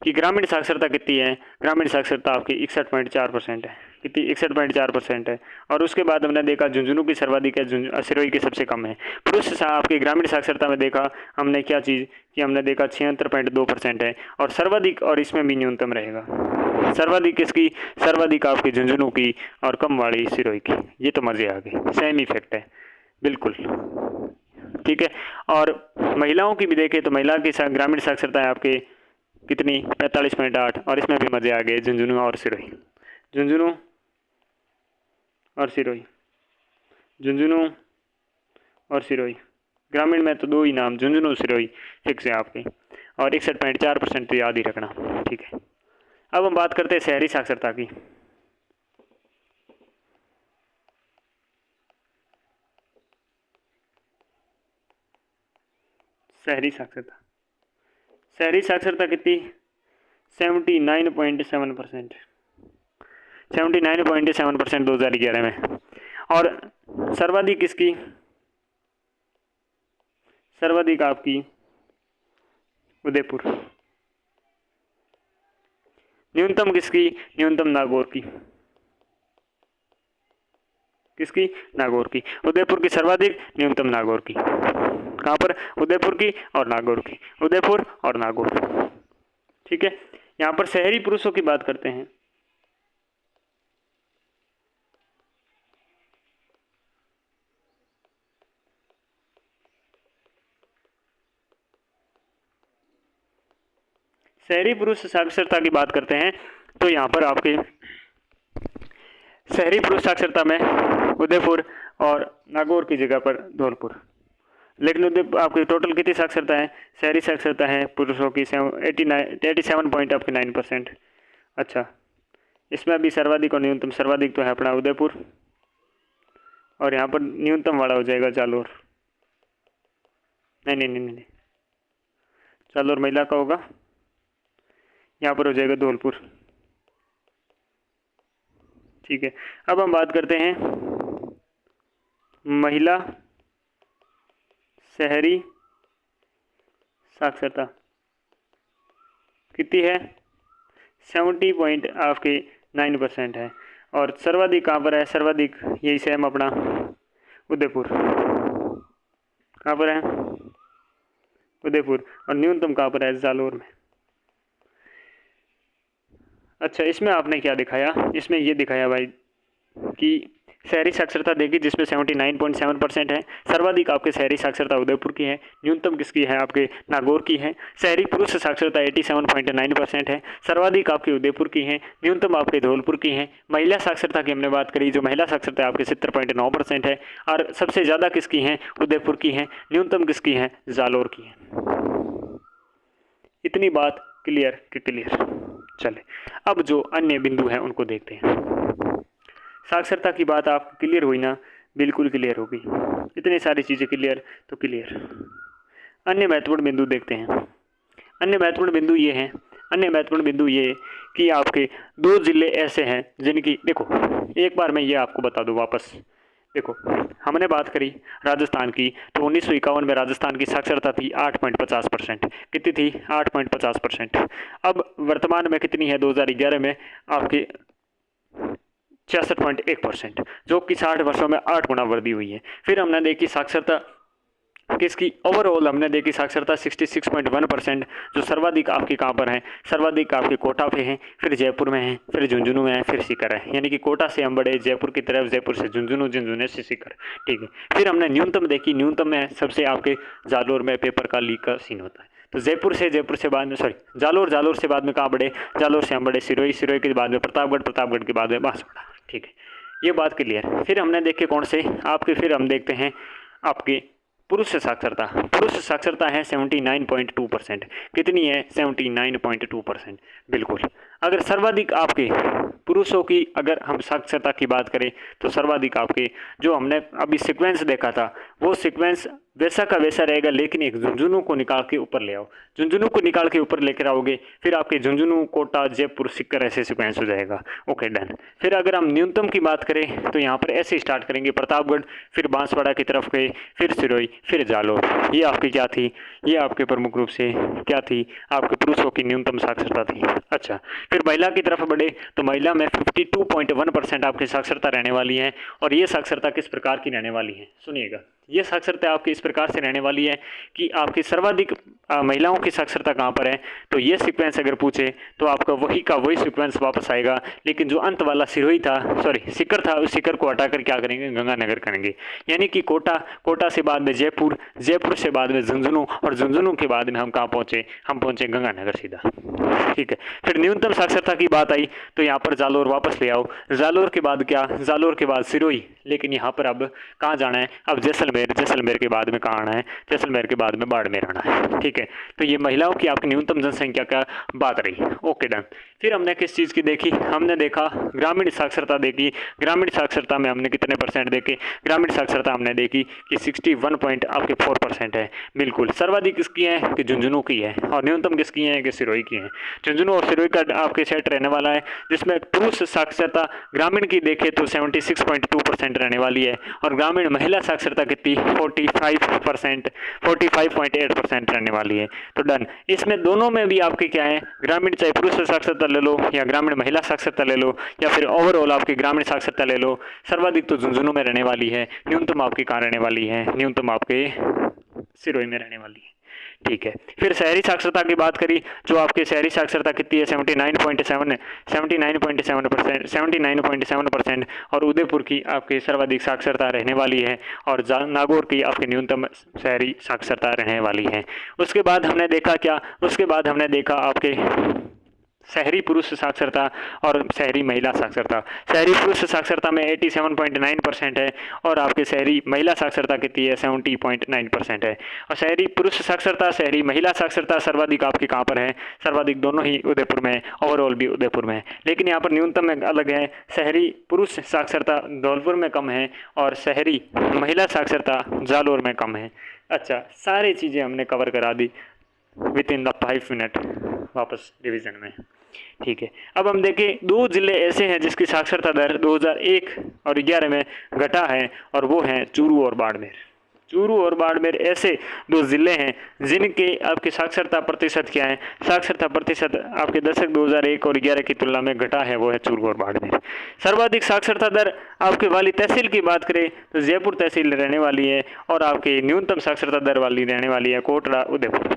कि ग्रामीण साक्षरता कितनी है, ग्रामीण साक्षरता आपकी 61.4% है, कितनी, 61.4% है। और उसके बाद हमने देखा झुंझुनू की सर्वाधिक है, सिरोही की सबसे कम है। पुरुष आपकी ग्रामीण साक्षरता में देखा हमने क्या चीज़ कि हमने देखा 76.2% है, और सर्वाधिक, और इसमें भी न्यूनतम रहेगा, सर्वाधिक किसकी, सर्वाधिक आपकी झुंझुनू की और कम वाली सिरोही की। ये तो मज़े आ गए, सेम इफेक्ट है बिल्कुल। ठीक है, और महिलाओं की भी देखें तो महिला की ग्रामीण साक्षरता है आपके कितनी, 45.8, और इसमें भी मज़े आ गए, झुंझुनू और सिरोही, झुंझुनू और सिरोही, झुंझुनू और सिरोही। ग्रामीण में तो दो ही नाम, झुंझुनू सिरोही फिक्स है आपके, और 61.4% तो याद ही रखना। ठीक है, अब हम बात करते हैं शहरी साक्षरता की। शहरी साक्षरता, शहरी साक्षरता कितनी, 79.7%, 79.7% 2011 में। और सर्वाधिक किसकी, सर्वाधिक आपकी उदयपुर। न्यूनतम किसकी, न्यूनतम नागौर की, किसकी, नागौर की। उदयपुर की सर्वाधिक, न्यूनतम नागौर की। कहाँ पर, उदयपुर की और नागौर की, उदयपुर और नागौर। ठीक है, यहाँ पर शहरी पुरुषों की बात करते हैं। शहरी पुरुष साक्षरता की बात करते हैं तो यहाँ पर आपके शहरी पुरुष साक्षरता में उदयपुर और नागौर की जगह पर धौलपुर। लेकिन उदयपुर आपकी टोटल कितनी साक्षरता है, शहरी साक्षरता है पुरुषों की 87.9%। अच्छा, इसमें अभी सर्वाधिक और न्यूनतम, सर्वाधिक तो है अपना उदयपुर और यहाँ पर न्यूनतम वाला हो जाएगा जालोर। नहीं नहीं नहीं नहीं, जालोर महिला का होगा, यहाँ पर हो जाएगा धौलपुर। ठीक है, अब हम बात करते हैं महिला शहरी साक्षरता कितनी है, 70.9% है। और सर्वाधिक कहाँ पर है, सर्वाधिक यही सेम अपना उदयपुर। कहाँ पर है, उदयपुर। और न्यूनतम कहाँ पर है, जालोर में। अच्छा, इसमें आपने क्या दिखाया, इसमें ये दिखाया भाई कि शहरी साक्षरता देखी जिसमें 79.7% है। सर्वाधिक आपके शहरी साक्षरता उदयपुर की है, न्यूनतम किसकी है, आपके नागौर की है। शहरी पुरुष साक्षरता 87.9% है, सर्वाधिक आपकी उदयपुर की है, न्यूनतम आपके धौलपुर की है। महिला साक्षरता की हमने बात करी, जो महिला साक्षरता आपके 70.9% है और सबसे ज़्यादा किसकी है, उदयपुर की है, न्यूनतम किसकी है, जालोर की है। इतनी बात क्लियर कि क्लियर। चले, अब जो अन्य बिंदु हैं उनको देखते हैं। साक्षरता की बात आपको क्लियर हुई ना, बिल्कुल क्लियर होगी, इतनी सारी चीज़ें क्लियर तो क्लियर। अन्य महत्वपूर्ण बिंदु देखते हैं। अन्य महत्वपूर्ण बिंदु ये हैं, अन्य महत्वपूर्ण बिंदु ये कि आपके 2 जिले ऐसे हैं जिनकी, देखो एक बार मैं ये आपको बता दूं वापस। देखो, हमने बात करी राजस्थान की, तो 1951 में राजस्थान की साक्षरता थी 8.50%। कितनी थी, 8.50%। अब वर्तमान में कितनी है, 2011 में आपकी 66.1%, जो कि 60 वर्षों में 8 गुना वृद्धि हुई है। फिर हमने देखी साक्षरता किसकी, ओवरऑल हमने देखी साक्षरता 66.1%, जो सर्वाधिक आपकी कहाँ पर है, सर्वाधिक आपके कोटा पे है, फिर जयपुर में है, फिर झुंझुनू में है, फिर सीकर है। यानी कि कोटा से हम बढ़े जयपुर की तरफ, जयपुर से झुंझुनू, झुंझुनू से सीकर। ठीक है, फिर हमने न्यूनतम देखी, न्यूनतम में सबसे आपके जालोर में पेपर का लीक का सीन होता है। तो जयपुर से बाद में जालोर से बाद में कहाँ बढ़े, जालोर से हम बढ़े सिरोही के बाद में प्रतापगढ़ के बाद में बांसवाड़ा। ठीक है, ये बात क्लियर। फिर हमने देखे कौन से आपके, फिर हम देखते हैं आपके पुरुष साक्षरता है 79.2%। कितनी है, 79.2%। बिल्कुल, अगर सर्वाधिक आपके पुरुषों की अगर हम साक्षरता की बात करें तो सर्वाधिक आपके, जो हमने अभी सीक्वेंस देखा था वो सीक्वेंस वैसा का वैसा रहेगा, लेकिन एक झुंझुनू को निकाल के ऊपर ले आओ, झुंझुनू को निकाल के ऊपर लेकर आओगे, फिर आपके झुंझुनू, कोटा, जयपुर, सीकर ऐसे सीक्वेंस हो जाएगा। Okay, done. फिर अगर हम न्यूनतम की बात करें तो यहाँ पर ऐसे स्टार्ट करेंगे, प्रतापगढ़, फिर बांसवाड़ा की तरफ गए, फिर सिरोही, फिर जालोर। ये आपकी क्या थी, ये आपके प्रमुख रूप से क्या थी, आपके पुरुषों की न्यूनतम साक्षरता थी। अच्छा, फिर महिला की तरफ बढ़े तो महिला में 52.1% आपकी साक्षरता रहने वाली है। और ये साक्षरता किस प्रकार की रहने वाली है, सुनिएगा। ये साक्षरता आपकी इस प्रकार से रहने वाली है कि आपकी सर्वाधिक महिलाओं की साक्षरता कहाँ पर है, तो ये सीक्वेंस अगर पूछे तो आपका वही का वही सीक्वेंस वापस आएगा, लेकिन जो अंत वाला सिरोही था, सीकर था, उस सीकर को हटाकर क्या करेंगे, गंगानगर करेंगे। यानी कि कोटा से बाद में जयपुर, जयपुर से बाद में झुंझुनू, और झुंझुनू के बाद में हम कहाँ पहुँचे, हम पहुँचे गंगानगर सीधा। ठीक है, फिर न्यूनतम साक्षरता की बात आई तो यहाँ पर जालोर वापस ले आओ, जालोर के बाद क्या, जालोर के बाद सिरोही, लेकिन यहाँ पर अब कहाँ जाना है, अब जैसलमेर के बाद में कहाँ आना है, जैसलमेर के बाद में बाड़मेर आना है। ठीक है, तो ये महिलाओं की आपकी न्यूनतम जनसंख्या का बात रही। Okay, done. फिर हमने किस चीज़ की देखी, हमने देखा ग्रामीण साक्षरता देखी। ग्रामीण साक्षरता में हमने कितने परसेंट देखे, ग्रामीण साक्षरता हमने देखी कि 61.4% है। बिल्कुल, सर्वाधिक किसकी है कि झुंझुनू की है, और न्यूनतम किसकी है कि सिरोही की है। झुंझुनू और सिरोही का आपके सेट रहने वाला है, जिसमें पुरुष साक्षरता ग्रामीण की देखें तो 76.2% रहने वाली है, और ग्रामीण महिला साक्षरता कितनी 45.8% रहने वाली है। तो डन। इसमें दोनों में भी आपके क्या है, ग्रामीण चाहे पुरुष साक्षरता ले लो या ग्रामीण महिला साक्षरता ले लो या फिर ओवरऑल आपकी ग्रामीण साक्षरता ले लो, सर्वाधिक तो झुंझुनू में रहने वाली है, न्यूनतम आपकी कहाँ रहने वाली है, न्यूनतम आपके सिरोही में रहने वाली है। ठीक है, फिर शहरी साक्षरता की बात करी, जो आपकी शहरी साक्षरता कितनी है 79.7% और उदयपुर की आपकी सर्वाधिक साक्षरता रहने वाली है और नागौर की आपकी न्यूनतम शहरी साक्षरता रहने वाली है। उसके बाद हमने देखा क्या, उसके बाद हमने देखा आपके शहरी पुरुष साक्षरता और शहरी महिला साक्षरता। शहरी पुरुष साक्षरता में 87.9% है और आपके शहरी महिला साक्षरता कितनी है 70.9% है। और शहरी पुरुष साक्षरता शहरी महिला साक्षरता सर्वाधिक आपके कहाँ पर है, सर्वाधिक दोनों ही उदयपुर में, ओवरऑल भी उदयपुर में है, लेकिन यहाँ पर न्यूनतम में अलग है। शहरी पुरुष साक्षरता धौलपुर में कम है और शहरी महिला साक्षरता जालोर में कम है। अच्छा, सारी चीज़ें हमने कवर करा दी विद इन द 5 मिनट वापस रिवीजन में। ठीक है, अब हम देखें 2 जिले ऐसे हैं जिसकी साक्षरता दर 2001 और 11 में घटा है और वो हैं चूरू और बाड़मेर। चूरू और बाड़मेर ऐसे 2 जिले हैं जिनके आपकी साक्षरता प्रतिशत क्या है, साक्षरता प्रतिशत आपके दशक 2001 और 11 की तुलना में घटा है, वो है चूरू और बाड़मेर। सर्वाधिक साक्षरता दर आपके वाली तहसील की बात करें तो जयपुर तहसील रहने वाली है और आपकी न्यूनतम साक्षरता दर वाली रहने वाली है कोटड़ा उदयपुर।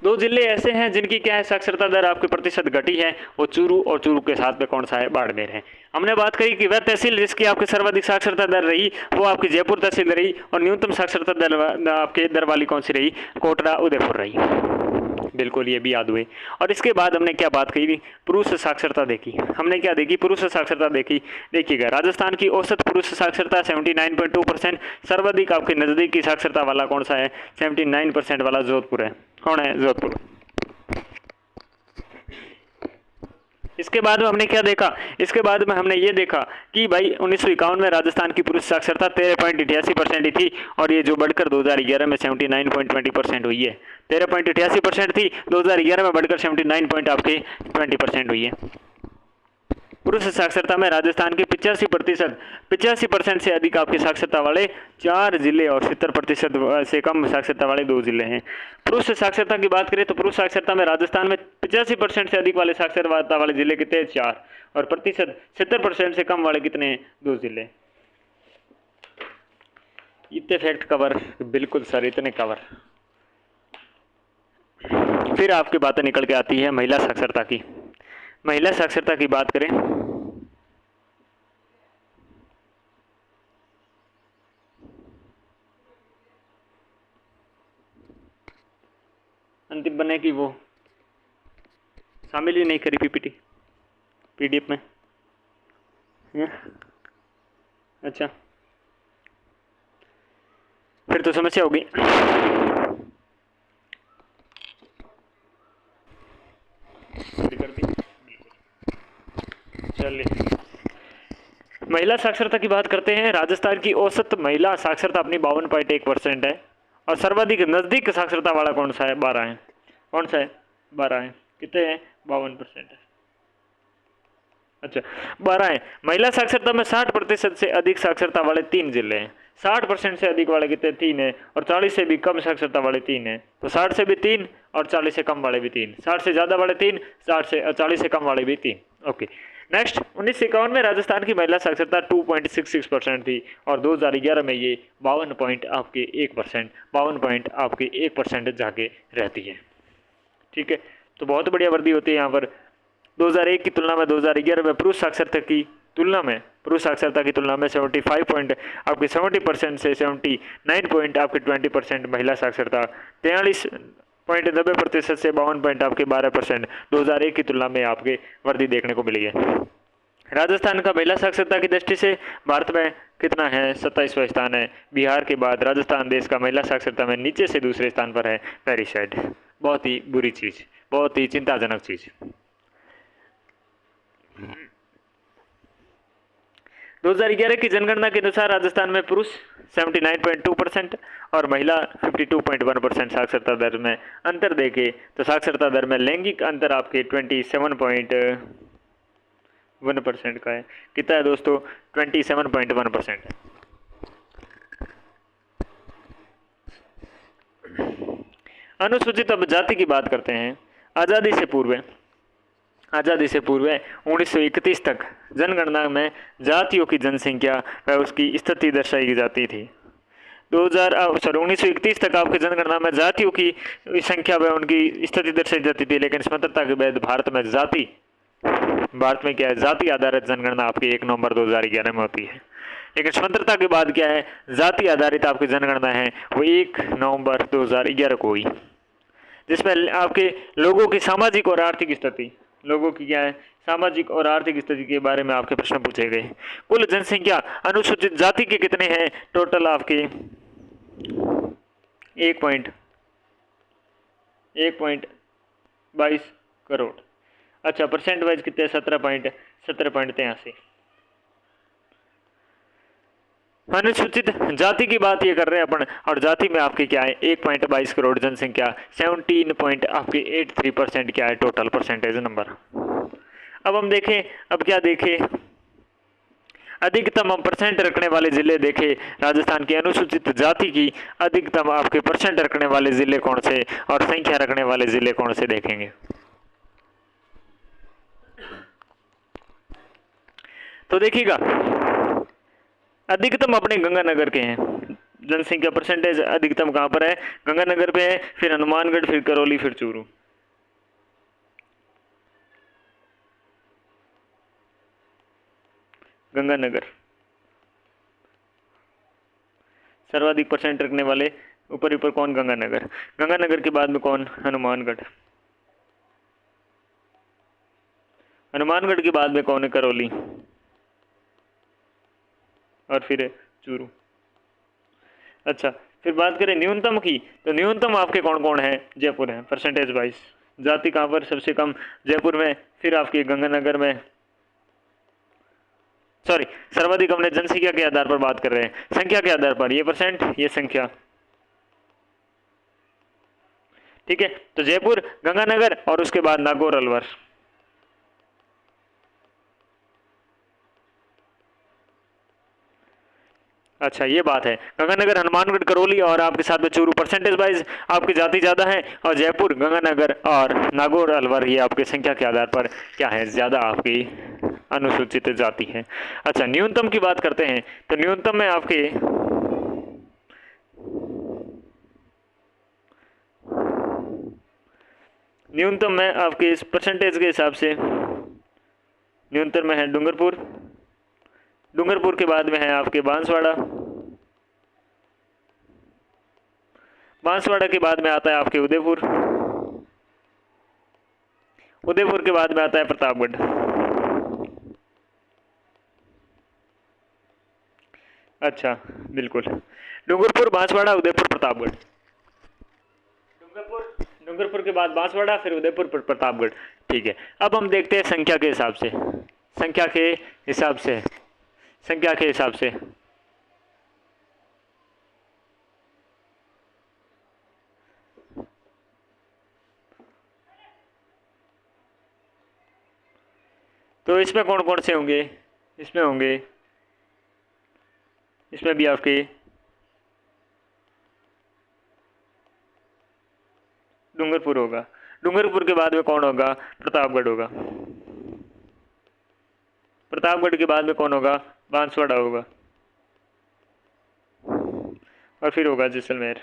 2 जिले ऐसे हैं जिनकी क्या है साक्षरता दर आपके प्रतिशत घटी है, वो चूरू और चूरू के साथ में कौन सा है, बाड़मेर है। हमने बात करी कि वह तहसील जिसकी आपकी सर्वाधिक साक्षरता दर रही वो आपकी जयपुर तहसील रही और न्यूनतम साक्षरता दर आपके दर वाली कौन सी रही, कोटड़ा उदयपुर रही। बिल्कुल, ये भी याद हुए। और इसके बाद हमने क्या बात कही, पुरुष साक्षरता देखी। हमने क्या देखी, पुरुष साक्षरता देखी। देखिएगा, राजस्थान की औसत पुरुष साक्षरता 79.2%, सर्वाधिक आपके नज़दीक की साक्षरता वाला कौन सा है, 79% वाला जोधपुर है। कौन है, जोधपुर। इसके बाद में हमने क्या देखा, इसके बाद में हमने ये देखा कि भाई 1951 में राजस्थान की पुरुष साक्षरता 13.88% ही थी और ये जो बढ़कर 2011 में 79.20% हुई है। 13.88% थी, 2011 में बढ़कर 79.20% हुई है। पुरुष साक्षरता में राजस्थान के 85% से अधिक आपकी साक्षरता वाले 4 जिले और 70% से कम साक्षरता वाले 2 जिले हैं। पुरुष साक्षरता की बात करें तो पुरुष साक्षरता में राजस्थान में 85% से अधिक वाले साक्षरता वाले जिले कितने, 4, और प्रतिशत 70% से कम वाले कितने हैं, 2 जिले। इतने फैक्ट कवर, बिल्कुल सर, इतने कवर। फिर आपकी बातें निकल के आती है महिला साक्षरता की। महिला साक्षरता की बात करें अंतिम बनने की वो शामिल ही नहीं करी पीपीटी पीडीएफ में। अच्छा, फिर तो समस्या होगी। चलिए, महिला साक्षरता की बात करते हैं। राजस्थान की औसत महिला साक्षरता अपनी 52.1% है और सर्वाधिक नजदीक साक्षरता वाला कौन सा है, 12 है। कौन सा है, 12 है। कितने हैं, 52% है। अच्छा, 12 है। महिला साक्षरता में 60% से अधिक साक्षरता वाले 3 जिले हैं। 60% से अधिक वाले कितने, 3 है, और 40 से भी कम साक्षरता वाले 3 है। तो 60 से भी 3 और 40 से कम वाले भी 3, 60 से ज़्यादा वाले 3, 40 से कम वाले भी 3। ओके, नेक्स्ट, 1951 में राजस्थान की महिला साक्षरता 2.66% थी और 2011 में ये 52.1% जाके रहती है। ठीक है, तो बहुत बढ़िया वृद्धि होती है यहाँ पर। 2001 की तुलना में 2011 में पुरुष साक्षरता की तुलना में 70% से 79% महिला साक्षरता, 43.90% से 52% 2001 की तुलना में आपके वृद्धि देखने को मिली है। राजस्थान का महिला साक्षरता की दृष्टि से भारत में कितना है, 27वां स्थान है। बिहार के बाद राजस्थान देश का महिला साक्षरता में नीचे से दूसरे स्थान पर है, पेरिसाइड। बहुत ही बुरी चीज़, बहुत ही चिंताजनक चीज़। 2011 की जनगणना के अनुसार राजस्थान में पुरुष 79.2% और महिला 52.1% साक्षरता दर में अंतर देखे तो साक्षरता दर में लैंगिक अंतर आपके 27.1% का है। कितना है दोस्तों, 27.1% है। अनुसूचित अब जाति की बात करते हैं। आज़ादी से पूर्व 1931 तक जनगणना में जातियों की जनसंख्या व उसकी स्थिति दर्शाई जाती थी। 1931 तक आपकी जनगणना में जातियों की संख्या व उनकी स्थिति दर्शाई जाती थी, लेकिन स्वतंत्रता के बाद भारत में क्या है, जाति आधारित जनगणना आपकी 1 नवंबर 2011 में होती है। लेकिन स्वतंत्रता के बाद क्या है, जाति आधारित आपकी जनगणना है वो 1 नवंबर 2011 को हुई, जिसमें आपके लोगों की सामाजिक और आर्थिक स्थिति, लोगों की क्या है, सामाजिक और आर्थिक स्थिति के बारे में आपके प्रश्न पूछे गए। कुल जनसंख्या अनुसूचित जाति के कितने हैं, टोटल आपके 1.22 करोड़। अच्छा, परसेंट वाइज कितने, 17.83। अनुसूचित जाति की बात ये कर रहे हैं अपन, और जाति में आपकी क्या है 1.22 करोड़ जनसंख्या, 17.83% क्या है टोटल परसेंटेज नंबर। अब हम देखें, अब क्या देखें, अधिकतम हम परसेंट रखने वाले जिले देखें। राजस्थान की अनुसूचित जाति की अधिकतम आपके परसेंट रखने वाले जिले कौन से और संख्या रखने वाले जिले कौन से देखेंगे। तो देखिएगा, अधिकतम अपने गंगानगर के हैं, जनसंख्या परसेंटेज अधिकतम कहाँ पर है, गंगानगर पे है, फिर हनुमानगढ़, फिर करौली, फिर चूरू। गंगानगर सर्वाधिक परसेंट रखने वाले ऊपर कौन, गंगानगर। गंगानगर के बाद में कौन, हनुमानगढ़। हनुमानगढ़ के बाद में कौन है, करौली, और फिर चूरू। अच्छा, फिर बात करें न्यूनतम की, तो न्यूनतम आपके कौन कौन है, जयपुर है परसेंटेज वाइज। जाति कहाँ पर सबसे कम, जयपुर में, फिर आपके गंगानगर में, सॉरी सर्वाधिक हमने जनसंख्या के आधार पर बात कर रहे हैं, संख्या के आधार पर, ये परसेंट, ये संख्या, ठीक है। तो जयपुर, गंगानगर और उसके बाद नागौर, अलवर। अच्छा, ये बात है, गंगानगर, हनुमानगढ़, करौली और आपके साथ में चूरू परसेंटेज वाइज आपकी जाति ज़्यादा है, और जयपुर, गंगानगर और नागौर, अलवर ये आपकी संख्या के आधार पर क्या है, ज़्यादा आपकी अनुसूचित जाति है। अच्छा, न्यूनतम की बात करते हैं, तो न्यूनतम में आपके न्यूनतम में आपके इस परसेंटेज के हिसाब से न्यूनतम में है डूंगरपुर, डूंगरपुर के बाद में है आपके बांसवाड़ा, बांसवाड़ा के बाद में आता है आपके उदयपुर, उदयपुर के बाद में आता है प्रतापगढ़। अच्छा, बिल्कुल, डूंगरपुर, बांसवाड़ा, उदयपुर, प्रतापगढ़। डूंगरपुर के बाद बांसवाड़ा, फिर उदयपुर, प्रतापगढ़, ठीक है। अब हम देखते हैं संख्या के हिसाब से, संख्या के हिसाब से, संख्या के हिसाब से तो इसमें कौन कौन से होंगे, इसमें होंगे, इसमें भी आपके डूंगरपुर होगा, डूंगरपुर के बाद में कौन होगा, प्रतापगढ़ होगा, प्रतापगढ़ के बाद में कौन होगा, बांसवाड़ा होगा, और फिर होगा जैसलमेर।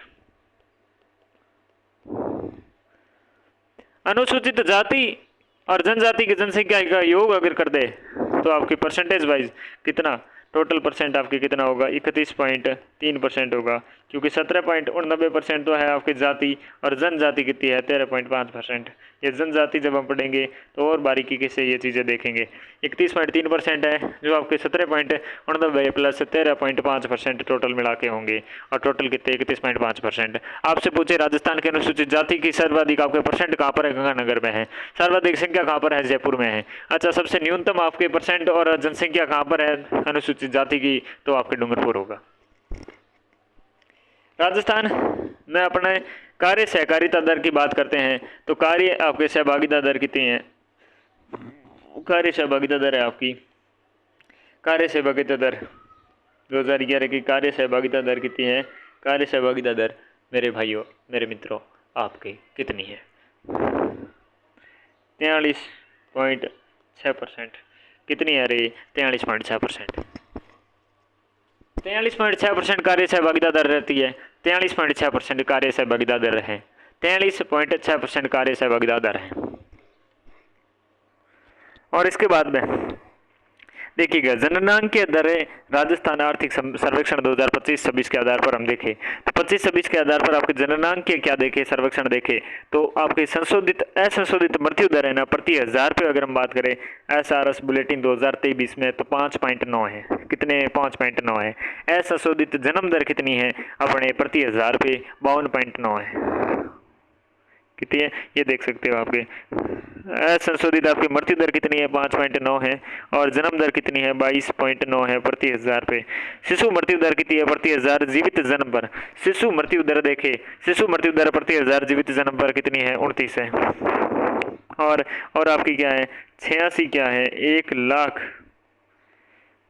अनुसूचित जाति और जनजाति की जनसंख्या का योग अगर कर दे तो आपकी परसेंटेज वाइज कितना, टोटल परसेंट आपके कितना होगा, 31.3% होगा, क्योंकि 17.89% तो है आपकी जाति और जनजाति कितनी है 13.5%। ये जनजाति जब हम पढ़ेंगे तो और बारीकी से ये चीज़ें देखेंगे। 31.3% है जो आपके 17.89 प्लस 13.5% टोटल मिला के होंगे, और टोटल कितने 31.5%। आपसे पूछे राजस्थान के अनुसूचित जाति की सर्वाधिक आपके परसेंट कहाँ पर है, गंगानगर में है। सर्वाधिक संख्या कहाँ पर है, जयपुर में है। अच्छा, सबसे न्यूनतम आपके परसेंट और जनसंख्या कहाँ पर है अनुसूचित जाति की, तो आपके डूंगरपुर होगा। राजस्थान में अपने कार्य सहकारिता दर की बात करते हैं तो कार्य आपके सहभागिता दर कितनी है, कार्य सहभागिता दर है आपकी, कार्य सहभागिता दर 2011 की कार्य सहभागिता दर कितनी है, कार्य सहभागिता दर मेरे भाइयों मेरे मित्रों आपकी कितनी है। 43.6%। कितनी है रे? 43.6%। 43.6% कार्य सहभागिता दर रहती है। 43.6% कार्य सहभागिता दर है। 43.6% कार्य सहभागिता दर है। और इसके बाद में देखिएगा जननांकीय दरें राजस्थान आर्थिक सर्वेक्षण 2025-26 के आधार पर हम देखें तो 25-26 के आधार पर आपके जननांकीय क्या देखे, सर्वेक्षण देखे तो आपके संशोधित असंशोधित मृत्यु दर है ना प्रति 1000 पे अगर हम बात करें SRS बुलेटिन 2023 में तो 5.9 है। कितने? 5.9 है। असंशोधित जन्म दर कितनी है अपने प्रति 1000 पे? 52.9 है। कितनी है ये देख सकते हो। आपके असंशोधित आपकी मृत्यु दर कितनी है? 5.9 है। और जन्म दर कितनी है? 22.9 है प्रति 1000 पे। शिशु मृत्यु दर कितनी है प्रति 1000 जीवित जन्म पर? शिशु मृत्यु दर देखे, शिशु मृत्यु दर प्रति 1000 जीवित जन्म पर कितनी है? 29 है। और आपकी क्या है? 86 क्या है? 1 लाख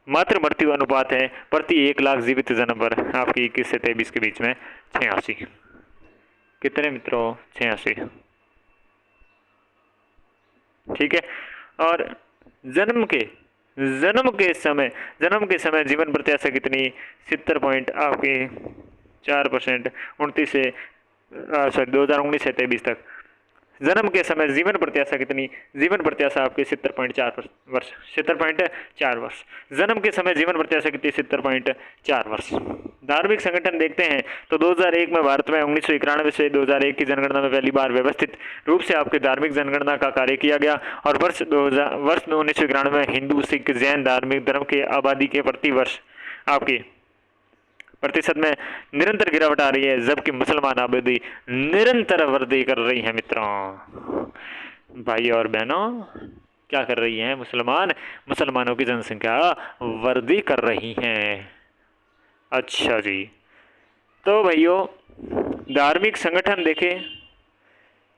मातृ मृत्यु अनुपात है प्रति 1 लाख जीवित जन्म पर आपकी 21 से 23 के बीच में 86। कितने मित्रों? 86। ठीक है। और जन्म के समय जीवन प्रत्याशा कितनी? 70 पॉइंट आपकी 4%। 29 से 2019 से 23 तक जन्म के समय जीवन प्रत्याशा कितनी? जीवन प्रत्याशा आपकी 70.4 वर्ष। 70.4 वर्ष जन्म के समय जीवन प्रत्याशा कितनी? 70.4 वर्ष। धार्मिक संगठन देखते हैं तो 2001 में भारत में 1991 से 2001 की जनगणना में पहली बार व्यवस्थित रूप से आपके धार्मिक जनगणना का कार्य किया गया। और वर्ष 1991 में हिंदू, सिख, जैन धार्मिक धर्म के आबादी के प्रति वर्ष आपकी प्रतिशत में निरंतर गिरावट आ रही है, जबकि मुसलमान आबादी निरंतर वृद्धि कर रही है। मित्रों, भाई और बहनों, क्या कर रही है? मुसलमानों की जनसंख्या वृद्धि कर रही है। अच्छा जी, तो भाइयों धार्मिक संगठन देखें।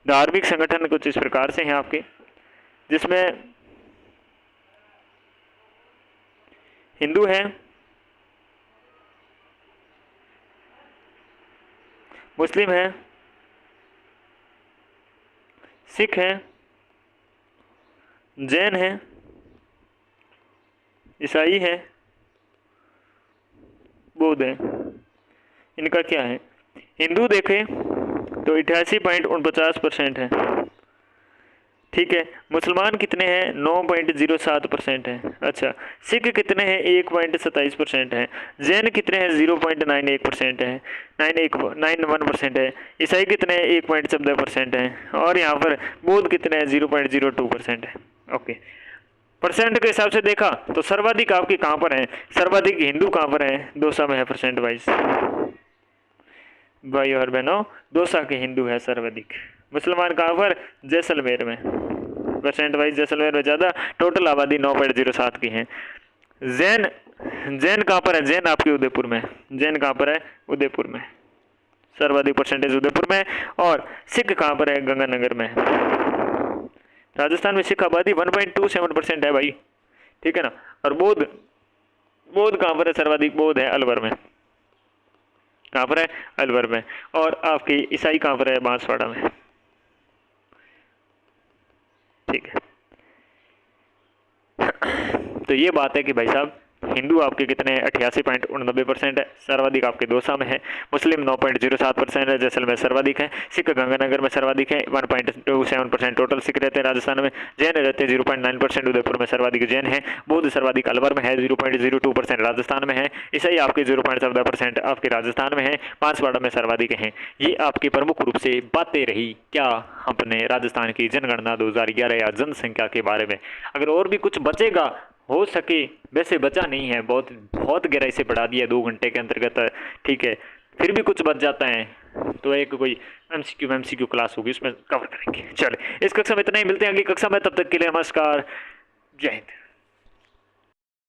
धार्मिक संगठन कुछ इस प्रकार से हैं आपके, जिसमें हिंदू हैं, मुस्लिम हैं, सिख हैं, जैन हैं, ईसाई हैं, बौद्ध हैं। इनका क्या है? हिंदू देखें तो 88.49% है। ठीक है। मुसलमान कितने हैं? 9.07% है। अच्छा, सिख कितने हैं? 1.27% है। जैन कितने हैं? 0.91% है। 91% है। ईसाई कितने हैं? 1.14% है। और यहाँ पर बौद्ध कितने हैं? 0.02% है। ओके, परसेंट के हिसाब से देखा तो सर्वाधिक आपकी कहाँ पर है? सर्वाधिक हिंदू कहाँ पर है? दौसा में है परसेंट वाइज। भाई और बहनों, दौसा के हिंदू है सर्वाधिक। मुसलमान कहाँ पर? जैसलमेर में। परसेंट वाइज जैसलमेर में ज़्यादा, टोटल आबादी 9.07 की है। जैन कहाँ पर है? जैन आपके उदयपुर में। जैन कहाँ पर है? उदयपुर में। सर्वाधिक परसेंटेज उदयपुर में। और सिख कहाँ पर है? गंगानगर में। राजस्थान में सिख आबादी 1.27% है भाई। ठीक है ना। और बौद्ध कहाँ पर है? सर्वाधिक बौद्ध है अलवर में। कहाँ पर है? अलवर में। और आपकी ईसाई कहाँ पर है? बांसवाड़ा में। ठीक है। तो ये बात है कि भाई साहब हिंदू आपके कितने? 88.89% है। सर्वाधिक आपके दौसा में है। मुस्लिम 9.07% है, जैसलमेर सर्वाधिक है। सिख गंगानगर में सर्वाधिक है, 1.27% टोटल सिख रहते हैं राजस्थान में। जैन रहते हैं 0.9%, उदयपुर में सर्वाधिक जैन है। बौद्ध सर्वाधिक अलवर में है, 0.02% राजस्थान में है। ईसाई आपके 0.14% आपके राजस्थान में है। बांसवाड़ा में सर्वाधिक हैं। ये आपकी प्रमुख रूप से बातें रही क्या अपने राजस्थान की जनगणना 2011 या जनसंख्या के बारे में। अगर और भी कुछ बचेगा हो सके, वैसे बचा नहीं है, बहुत गहराई से बढ़ा दिया 2 घंटे के अंतर्गत। ठीक है, फिर भी कुछ बच जाता है तो एक कोई एमसीक्यू क्लास होगी, उसमें कवर करेंगे। चले, इस कक्षा में इतना ही, मिलते हैं अगली कक्षा में। तब तक के लिए नमस्कार, जय हिंद।